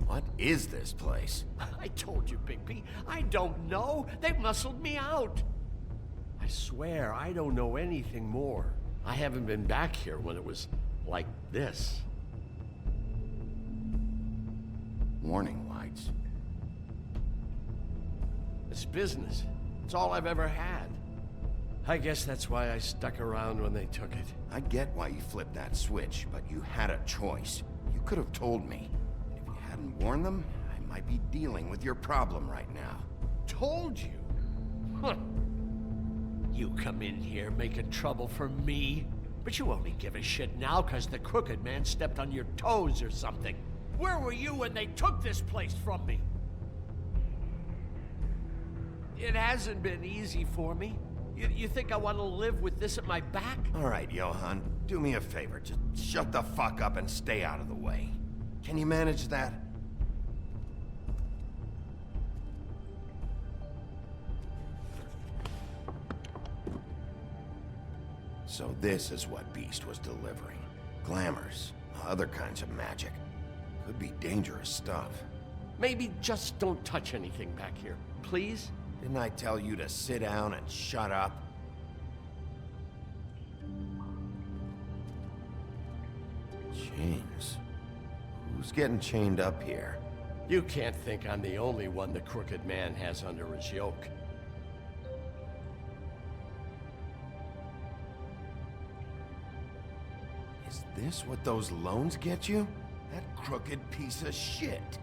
S1: What is this place?
S18: I told you, Bigby. I don't know. They muscled me out. I swear, I don't know anything more. I haven't been back here when it was like this.
S1: Warning lights.
S18: It's business. It's all I've ever had. I guess that's why I stuck around when they took it.
S1: I get why you flipped that switch, but you had a choice. You could have told me. If you hadn't warned them, I might be dealing with your problem right now.
S18: Told you? Huh. You come in here making trouble for me, but you only give a shit now because the Crooked Man stepped on your toes or something. Where were you when they took this place from me? It hasn't been easy for me. You think I want to live with this at my back?
S1: All right, Johan, do me a favor. Just shut the fuck up and stay out of the way. Can you manage that? So this is what Beast was delivering. Glamours, other kinds of magic. Could be dangerous stuff.
S18: Maybe just don't touch anything back here, please?
S1: Didn't I tell you to sit down and shut up? Chains. Who's getting chained up here?
S18: You can't think I'm the only one the Crooked Man has under his yoke.
S1: Is this what those loans get you? That crooked piece of shit.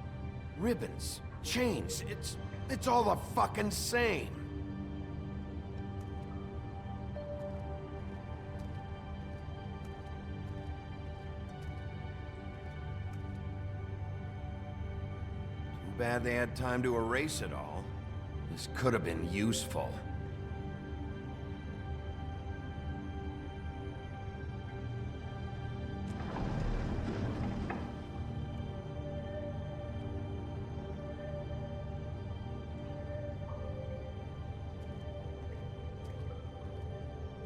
S1: Ribbons, chains, it's all the fucking same. Too bad they had time to erase it all. This could have been useful.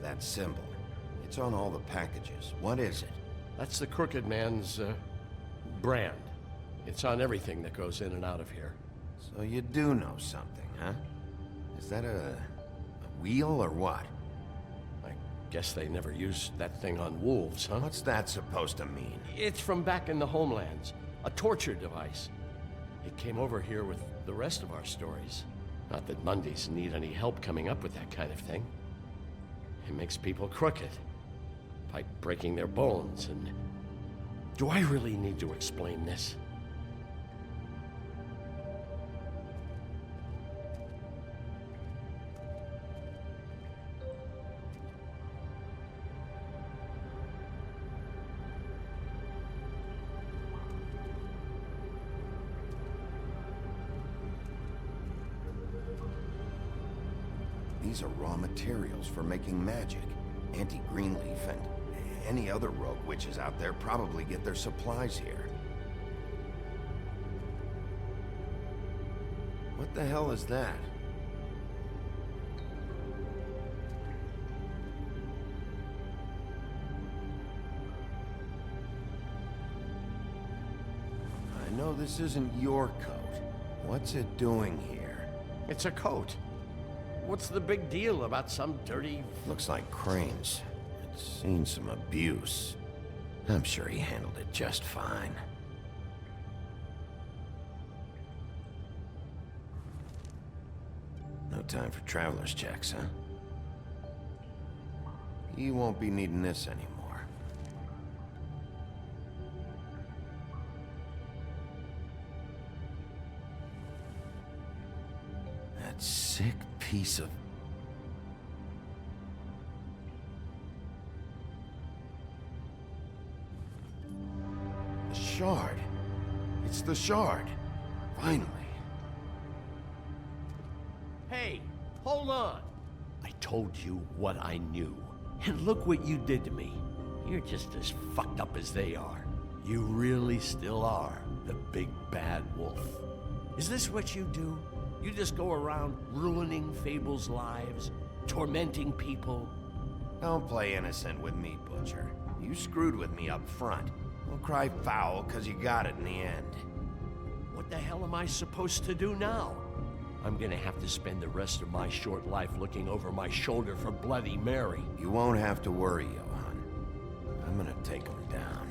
S1: That symbol. It's on all the packages. What is it?
S18: That's the Crooked Man's, brand. It's on everything that goes in and out of here.
S1: So you do know something, huh? Is that a wheel or what? I
S18: Guess they never used that thing on wolves, huh?
S1: What's that supposed to mean?
S18: It's from back in the homelands. A torture device. It came over here with the rest of our stories. Not that Mundies need any help coming up with that kind of thing. It makes people crooked. By breaking their bones and... Do I really need to explain this?
S1: These are raw materials for making magic. Auntie Greenleaf and any other rogue witches out there probably get their supplies here. What the hell is that? I know this isn't your coat. What's it doing here?
S18: It's a coat. What's the big deal about some dirty...
S1: Looks like Crane's. It's seen some abuse. I'm sure he handled it just fine. No time for traveler's checks, huh? You won't be needing this anymore. That sick piece of... The shard. It's the shard. Finally.
S18: Hey, hold on. I told you what I knew. And look what you did to me. You're just as fucked up as they are. You really still are the big bad wolf. Is this what you do? You just go around ruining Fable's lives, tormenting people?
S1: Don't play innocent with me, Butcher. You screwed with me up front. Don't cry foul, 'cause you got it in the end.
S18: What the hell am I supposed to do now? I'm gonna have to spend the rest of my short life looking over my shoulder for Bloody Mary.
S1: You won't have to worry, Johan. I'm gonna take him down.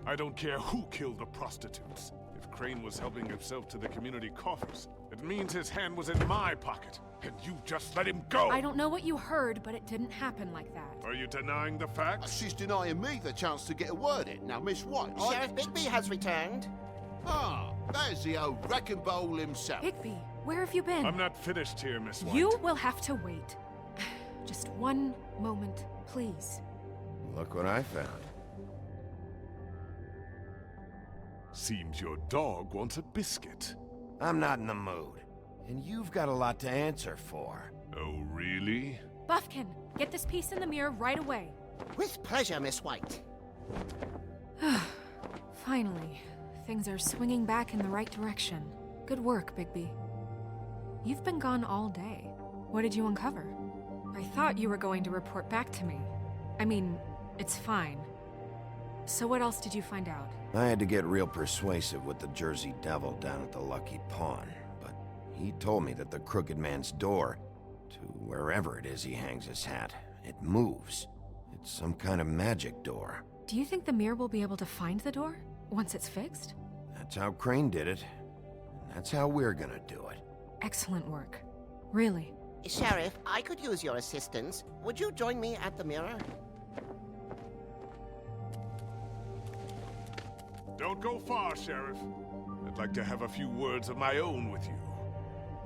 S19: I don't care who killed the prostitutes. If Crane was helping himself to the community coffers, it means his hand was in my pocket, and you just let him go!
S7: I don't know what you heard, but it didn't happen like that.
S19: Are you denying the facts?
S2: She's denying me the chance to get a word in. Now, Miss White...
S20: Sheriff Bigby has returned.
S2: Ah, there's the old wrecking bowl himself.
S7: Bigby, where have you been?
S19: I'm not finished here, Miss White.
S7: You will have to wait. Just one moment, please.
S1: Look what I found.
S19: Seems your dog wants a biscuit.
S1: I'm not in the mood. And you've got a lot to answer for.
S19: Oh, really?
S7: Buffkin, get this piece in the mirror right away.
S20: With pleasure, Miss White.
S7: Finally, things are swinging back in the right direction. Good work, Bigby. You've been gone all day. What did you uncover? I thought you were going to report back to me. I mean, it's fine. So what else did you find out?
S1: I had to get real persuasive with the Jersey Devil down at the Lucky Pawn, but he told me that the Crooked Man's door, to wherever it is he hangs his hat, it moves. It's some kind of magic door.
S7: Do you think the mirror will be able to find the door, once it's fixed?
S1: That's how Crane did it. And that's how we're gonna do it.
S7: Excellent work. Really.
S20: Sheriff, I could use your assistance. Would you join me at the mirror?
S19: Don't go far, Sheriff. I'd like to have a few words of my own with you.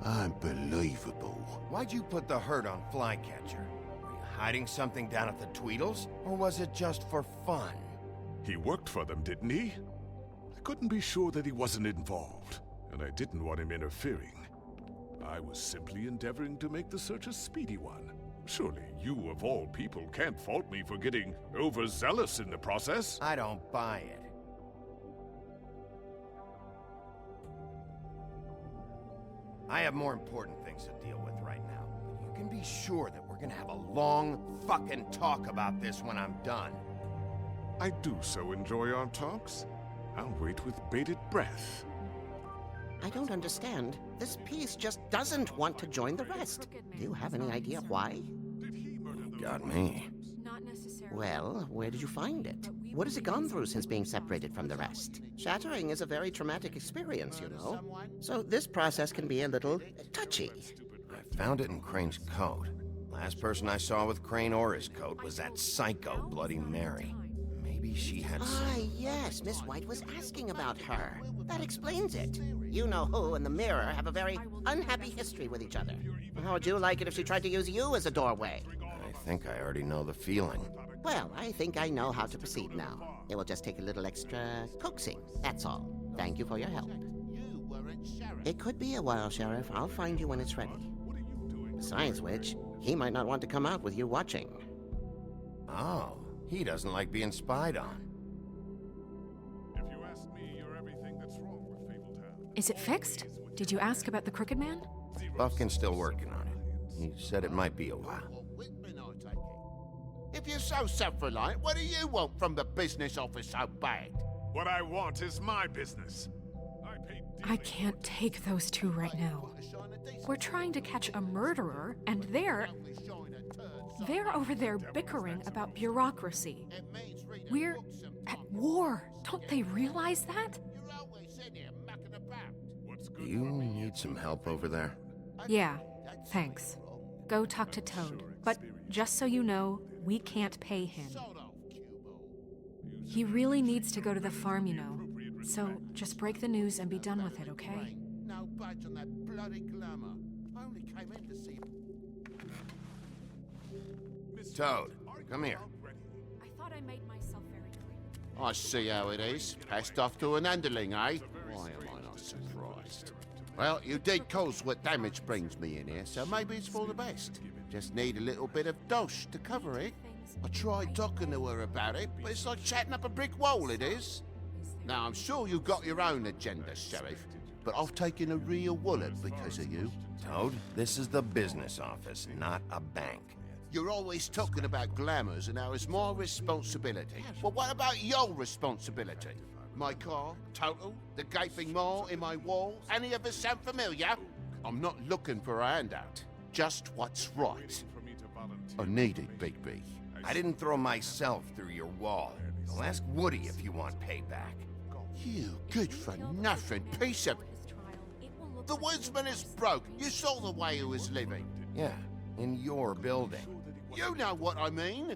S2: Unbelievable.
S1: Why'd you put the hurt on Flycatcher? Were you hiding something down at the Tweedles? Or was it just for fun?
S19: He worked for them, didn't he? I couldn't be sure that he wasn't involved, and I didn't want him interfering. I was simply endeavoring to make the search a speedy one. Surely you, of all people, can't fault me for getting overzealous in the process.
S1: I don't buy it. I have more important things to deal with right now. But you can be sure that we're gonna have a long fucking talk about this when I'm done.
S19: I do so enjoy our talks. I'll wait with bated breath.
S20: I don't understand. This piece just doesn't want to join the rest. Do you have any idea why?
S1: Got me.
S7: Not necessarily.
S20: Well, where did you find it? What has it gone through since being separated from the rest? Shattering is a very traumatic experience, you know. So this process can be a little touchy.
S1: I found it in Crane's coat. Last person I saw with Crane or his coat was that psycho Bloody Mary. Maybe she had some...
S20: Yes, Miss White was asking about her. That explains it. You know who and the Mirror have a very unhappy history with each other. How would you like it if she tried to use you as a doorway?
S1: I think I already know the feeling.
S20: Well, I think I know how to proceed now. It will just take a little extra coaxing, that's all. Thank you for your help. It could be a while, Sheriff. I'll find you when it's ready. Besides which, he might not want to come out with you watching.
S1: Oh, he doesn't like being spied on.
S19: If you ask me, you're everything that's wrong with Fabletown.
S7: Is it fixed? Did you ask about the Crooked Man?
S1: Buffkin's still working on it. He said it might be a while.
S2: If you're so self-reliant, what do you want from the business office so bad?
S19: What I want is my business.
S7: I can't take those two right now. We're trying to catch a murderer, and they're over there bickering about bureaucracy. We're at war. Don't they realize that?
S1: Do you need some help over there?
S7: Yeah, thanks. Go talk to Toad. But just so you know, we can't pay him. He really needs to go to the farm, you know. So just break the news and be done with it, okay?
S2: No budge on that bloody glamour. I only came in to see...
S1: Toad, come here.
S7: I thought I made myself very clear.
S2: I see how it is. Passed off to an underling, eh? Why am I not surprised? Well, you did cause what damage brings me in here, so maybe it's for the best. Just need a little bit of dosh to cover it. I tried talking to her about it, but it's like chatting up a brick wall, it is. Now, I'm sure you've got your own agenda, Sheriff, but I've taken a real wallet because of you.
S1: Toad, this is the business office, not a bank.
S2: You're always talking about glamours and how it's my responsibility. Well, what about your responsibility? My car, total, the gaping maw in my wall, any of us sound familiar? I'm not looking for a handout, just what's right. I need it, Bigby.
S1: I didn't throw myself through your wall. I'll ask Woody if you want payback.
S2: You good-for-nothing piece of... The woodsman is broke. You saw the way he was living.
S1: Yeah, in your building.
S2: You know what I mean.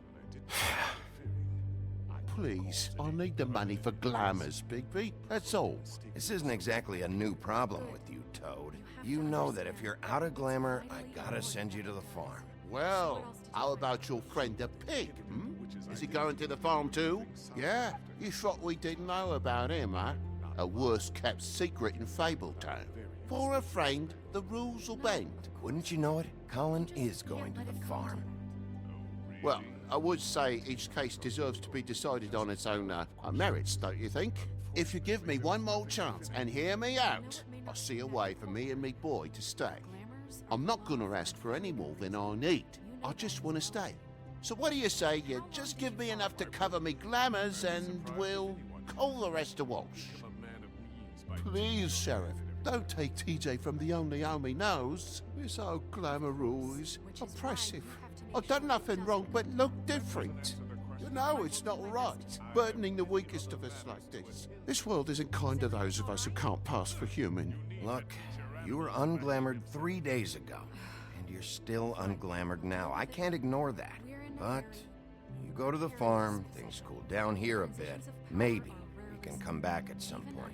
S2: Please, I need the money for glamours, Bigby. That's all.
S1: This isn't exactly a new problem with you, Toad. You know that if you're out of glamour, I gotta send you to the farm.
S2: Well, how about your friend the pig, hmm? Is he going to the farm too? Yeah? You thought we didn't know about him, huh? A worst-kept secret in Fabletown. For a friend, the rules will bend.
S1: Wouldn't you know it? Colin is going to the farm.
S2: Well, I would say each case deserves to be decided on its own merits, don't you think? If you give me one more chance and hear me out, I'll see a way for me and me boy to stay. I'm not gonna ask for any more than I need. I just want to stay. So what do you say you just give me enough to cover me glamours and we'll call the rest a wash? Please, Sheriff, don't take TJ from the only home he knows. This old glamour rule is oppressive. I've done nothing wrong but look different. You know it's not right, burdening the weakest of us like this. This world isn't kind to those of us who can't pass for human.
S1: Look, you were unglamoured 3 days ago, and you're still unglamoured now. I can't ignore that. But you go to the farm, things cool down here a bit. Maybe you can come back at some point.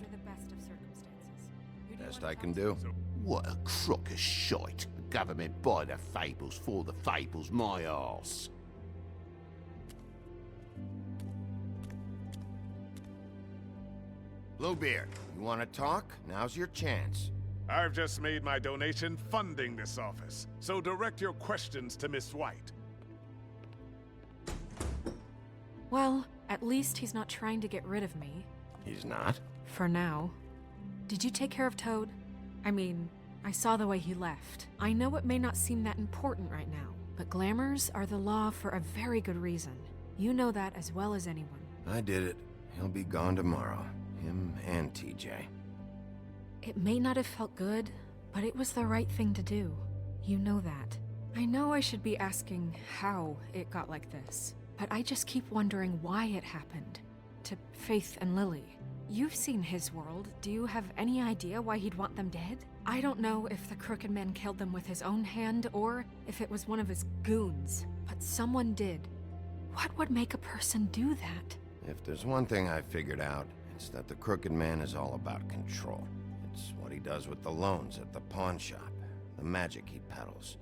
S1: Best I can do.
S2: What a crock of shite. The government buy the fables for the fables, my arse.
S1: Bluebeard, you want to talk? Now's your chance.
S19: I've just made my donation funding this office, so direct your questions to Miss White.
S7: Well, at least he's not trying to get rid of me.
S1: He's not?
S7: For now. Did you take care of Toad? I mean, I saw the way he left. I know it may not seem that important right now, but glamours are the law for a very good reason. You know that as well as anyone.
S1: I did it. He'll be gone tomorrow. Him and TJ.
S7: It may not have felt good, but it was the right thing to do. You know that. I know I should be asking how it got like this, but I just keep wondering why it happened. To Faith and Lily. You've seen his world. Do you have any idea why he'd want them dead? I don't know if the Crooked Man killed them with his own hand or if it was one of his goons, but someone did. What would make a person do that?
S1: If there's one thing I figured out, it's that the Crooked Man is all about control. It's what he does with the loans at the pawn shop, the magic he peddles,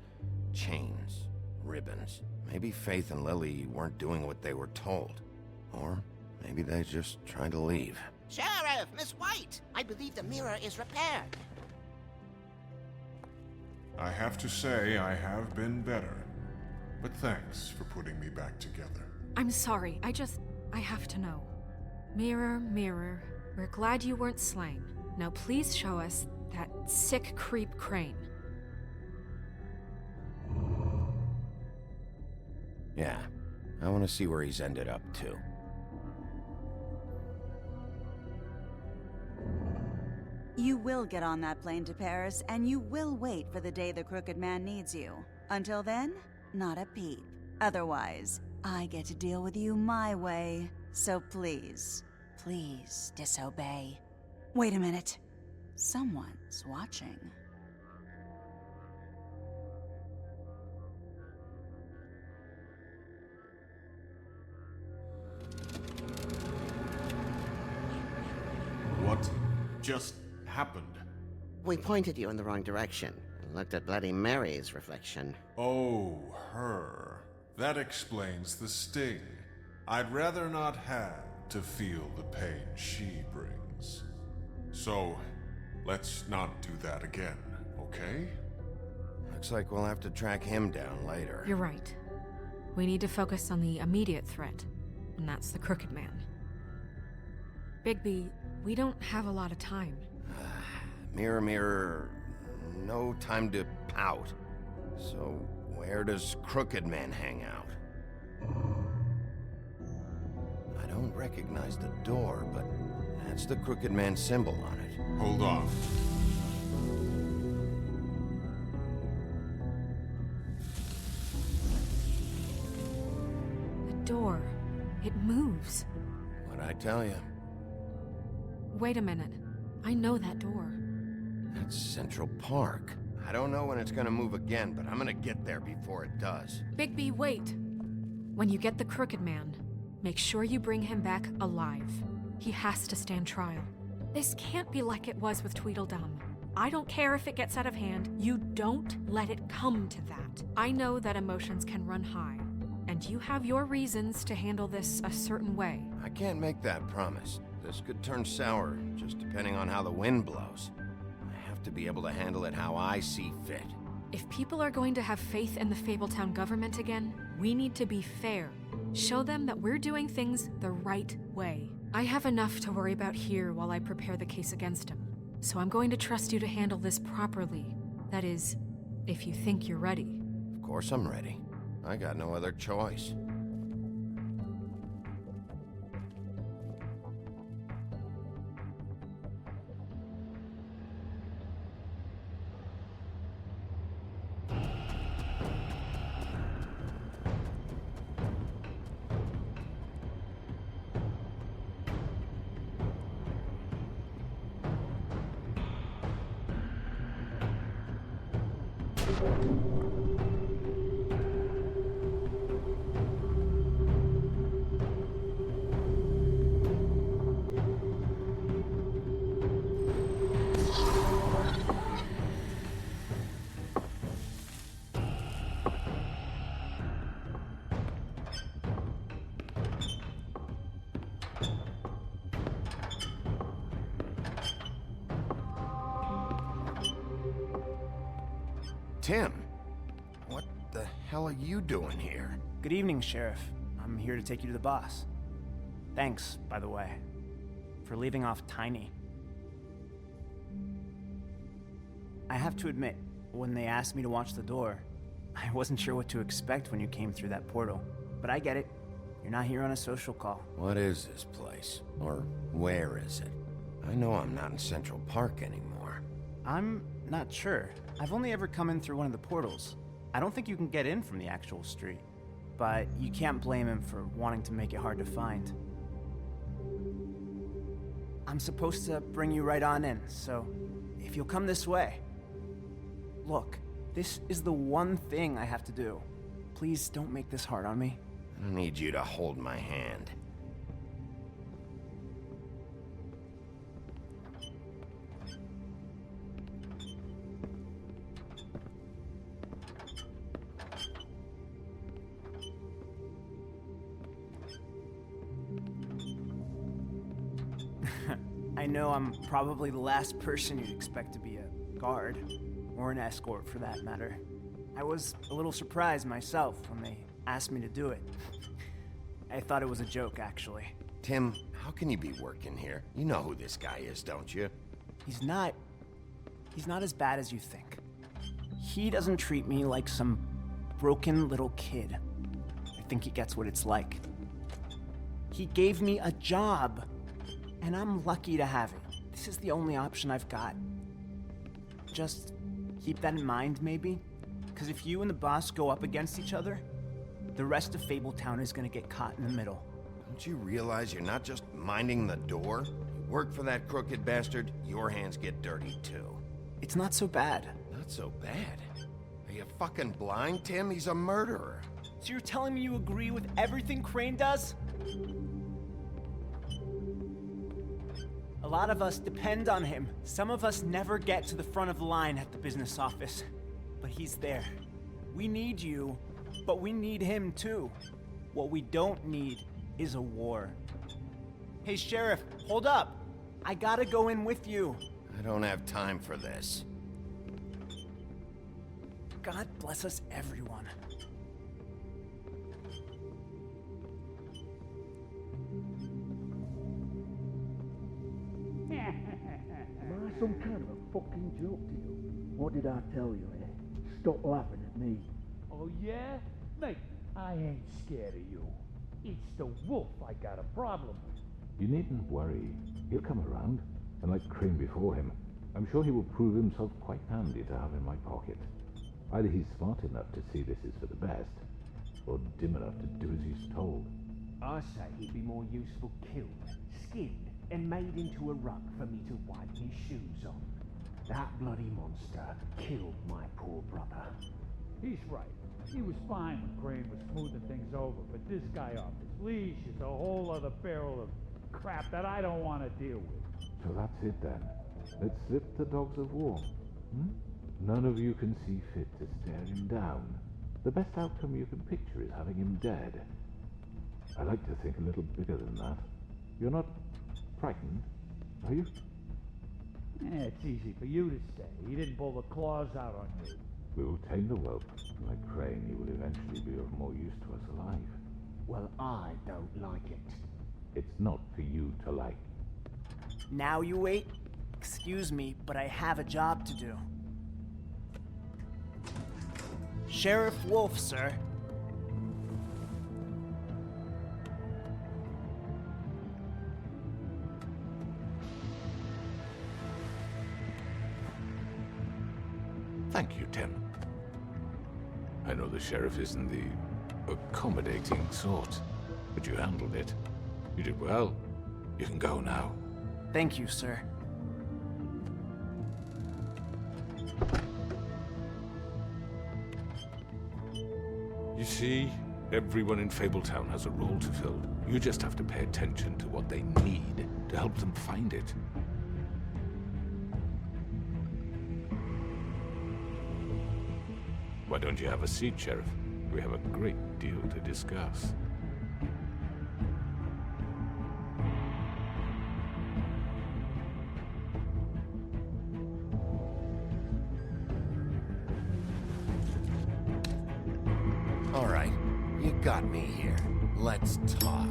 S1: chains, ribbons. Maybe Faith and Lily weren't doing what they were told. Or maybe they just tried to leave.
S20: Sheriff, Miss White! I believe the mirror is repaired.
S19: I have to say I have been better, but thanks for putting me back together.
S7: I'm sorry, I have to know. Mirror, mirror, we're glad you weren't slain. Now please show us that sick creep Crane.
S1: Yeah, I want to see where he's ended up, too.
S21: You will get on that plane to Paris, and you will wait for the day the Crooked Man needs you. Until then, not a peep. Otherwise, I get to deal with you my way. So please, please disobey. Wait a minute. Someone's watching.
S19: What just happened?
S20: We pointed you in the wrong direction and looked at Bloody Mary's reflection.
S19: Oh, her. That explains the sting. I'd rather not have to feel the pain she brings. So, let's not do that again, okay?
S1: Looks like we'll have to track him down later.
S7: You're right. We need to focus on the immediate threat, and that's the Crooked Man. Bigby, we don't have a lot of time.
S1: Mirror, mirror, no time to pout. So, where does Crooked Man hang out? I don't recognize the door, but that's the Crooked Man symbol on it.
S19: Hold on.
S7: The door. It moves.
S1: What'd I tell you?
S7: Wait a minute. I know that door.
S1: That's Central Park. I don't know when it's gonna move again, but I'm gonna get there before it does.
S7: Bigby, wait! When you get the Crooked Man, make sure you bring him back alive. He has to stand trial. This can't be like it was with Tweedledum. I don't care if it gets out of hand. You don't let it come to that. I know that emotions can run high, and you have your reasons to handle this a certain way.
S1: I can't make that promise. This could turn sour, just depending on how the wind blows. I have to be able to handle it how I see fit.
S7: If people are going to have faith in the Fabletown government again, we need to be fair. Show them that we're doing things the right way. I have enough to worry about here while I prepare the case against him. So I'm going to trust you to handle this properly. That is, if you think you're ready.
S1: Of course I'm ready. I got no other choice. Tim, what the hell are you doing here?
S4: Good evening, Sheriff. I'm here to take you to the boss. Thanks, by the way, for leaving off Tiny. I have to admit, when they asked me to watch the door, I wasn't sure what to expect when you came through that portal. But I get it. You're not here on a social call.
S1: What is this place? Or where is it? I know I'm not in Central Park anymore.
S4: I'm not sure. I've only ever come in through one of the portals. I don't think you can get in from the actual street. But you can't blame him for wanting to make it hard to find. I'm supposed to bring you right on in, so if you'll come this way. Look, this is the one thing I have to do. Please don't make this hard on me.
S1: I need you to hold my hand.
S4: I know I'm probably the last person you'd expect to be a guard, or an escort for that matter. I was a little surprised myself when they asked me to do it. I thought it was a joke, actually.
S1: Tim, how can you be working here? You know who this guy is, don't you?
S4: He's not as bad as you think. He doesn't treat me like some broken little kid. I think he gets what it's like. He gave me a job, and I'm lucky to have it. This is the only option I've got. Just keep that in mind, maybe? Because if you and the boss go up against each other, the rest of Fabletown is gonna get caught in the middle.
S1: Don't you realize you're not just minding the door? You work for that crooked bastard, your hands get dirty too.
S4: It's not so bad.
S1: Not so bad? Are you fucking blind, Tim? He's a murderer.
S4: So you're telling me you agree with everything Crane does? A lot of us depend on him. Some of us never get to the front of the line at the business office. But he's there. We need you, but we need him too. What we don't need is a war. Hey, Sheriff, hold up. I gotta go in with you.
S1: I don't have time for this.
S4: God bless us, everyone.
S22: Am I some kind of a fucking joke to you? What did I tell you, eh? Stop laughing at me.
S16: Oh, yeah? Mate, I ain't scared of you. It's the wolf I got a problem with.
S23: You needn't worry. He'll come around, and like Crane before him, I'm sure he will prove himself quite handy to have in my pocket. Either he's smart enough to see this is for the best, or dim enough to do as he's told.
S10: I say he'd be more useful killed, skinned, and made into a rug for me to wipe his shoes on. That bloody monster killed my poor brother.
S16: He's right. He was fine when Crane was smoothing things over, but this guy off his leash is a whole other barrel of crap that I don't want to deal with.
S23: So that's it then. Let's slip the dogs of war. None of you can see fit to stare him down. The best outcome you can picture is having him dead. I like to think a little bigger than that. You're not frightened, are you?
S16: It's easy for you to say. He didn't pull the claws out on you.
S23: We will tame the whelp. Like Crane, he will eventually be of more use to us alive.
S10: Well, I don't like it.
S23: It's not for you to like.
S4: Now you wait? Excuse me, but I have a job to do. Sheriff Wolf, sir.
S23: Thank you, Tim. I know the sheriff isn't the accommodating sort, but you handled it. You did well. You can go now.
S4: Thank you, sir.
S23: You see, everyone in Fabletown has a role to fill. You just have to pay attention to what they need to help them find it. Why don't you have a seat, Sheriff? We have a great deal to discuss.
S1: You got me here. Let's talk.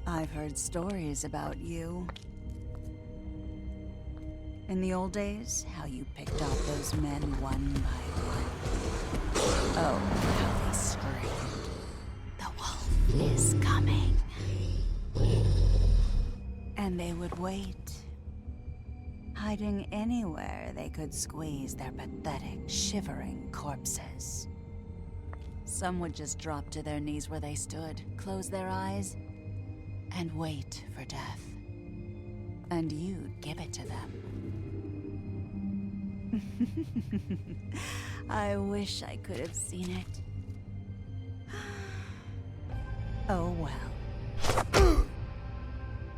S21: I've heard stories about you. In the old days, how you picked off those men one by one. Oh, how they screamed. The wolf is coming. And they would wait, hiding anywhere they could squeeze their pathetic, shivering corpses. Some would just drop to their knees where they stood, close their eyes, and wait for death. And you'd give it to them. I wish I could have seen it. Oh well.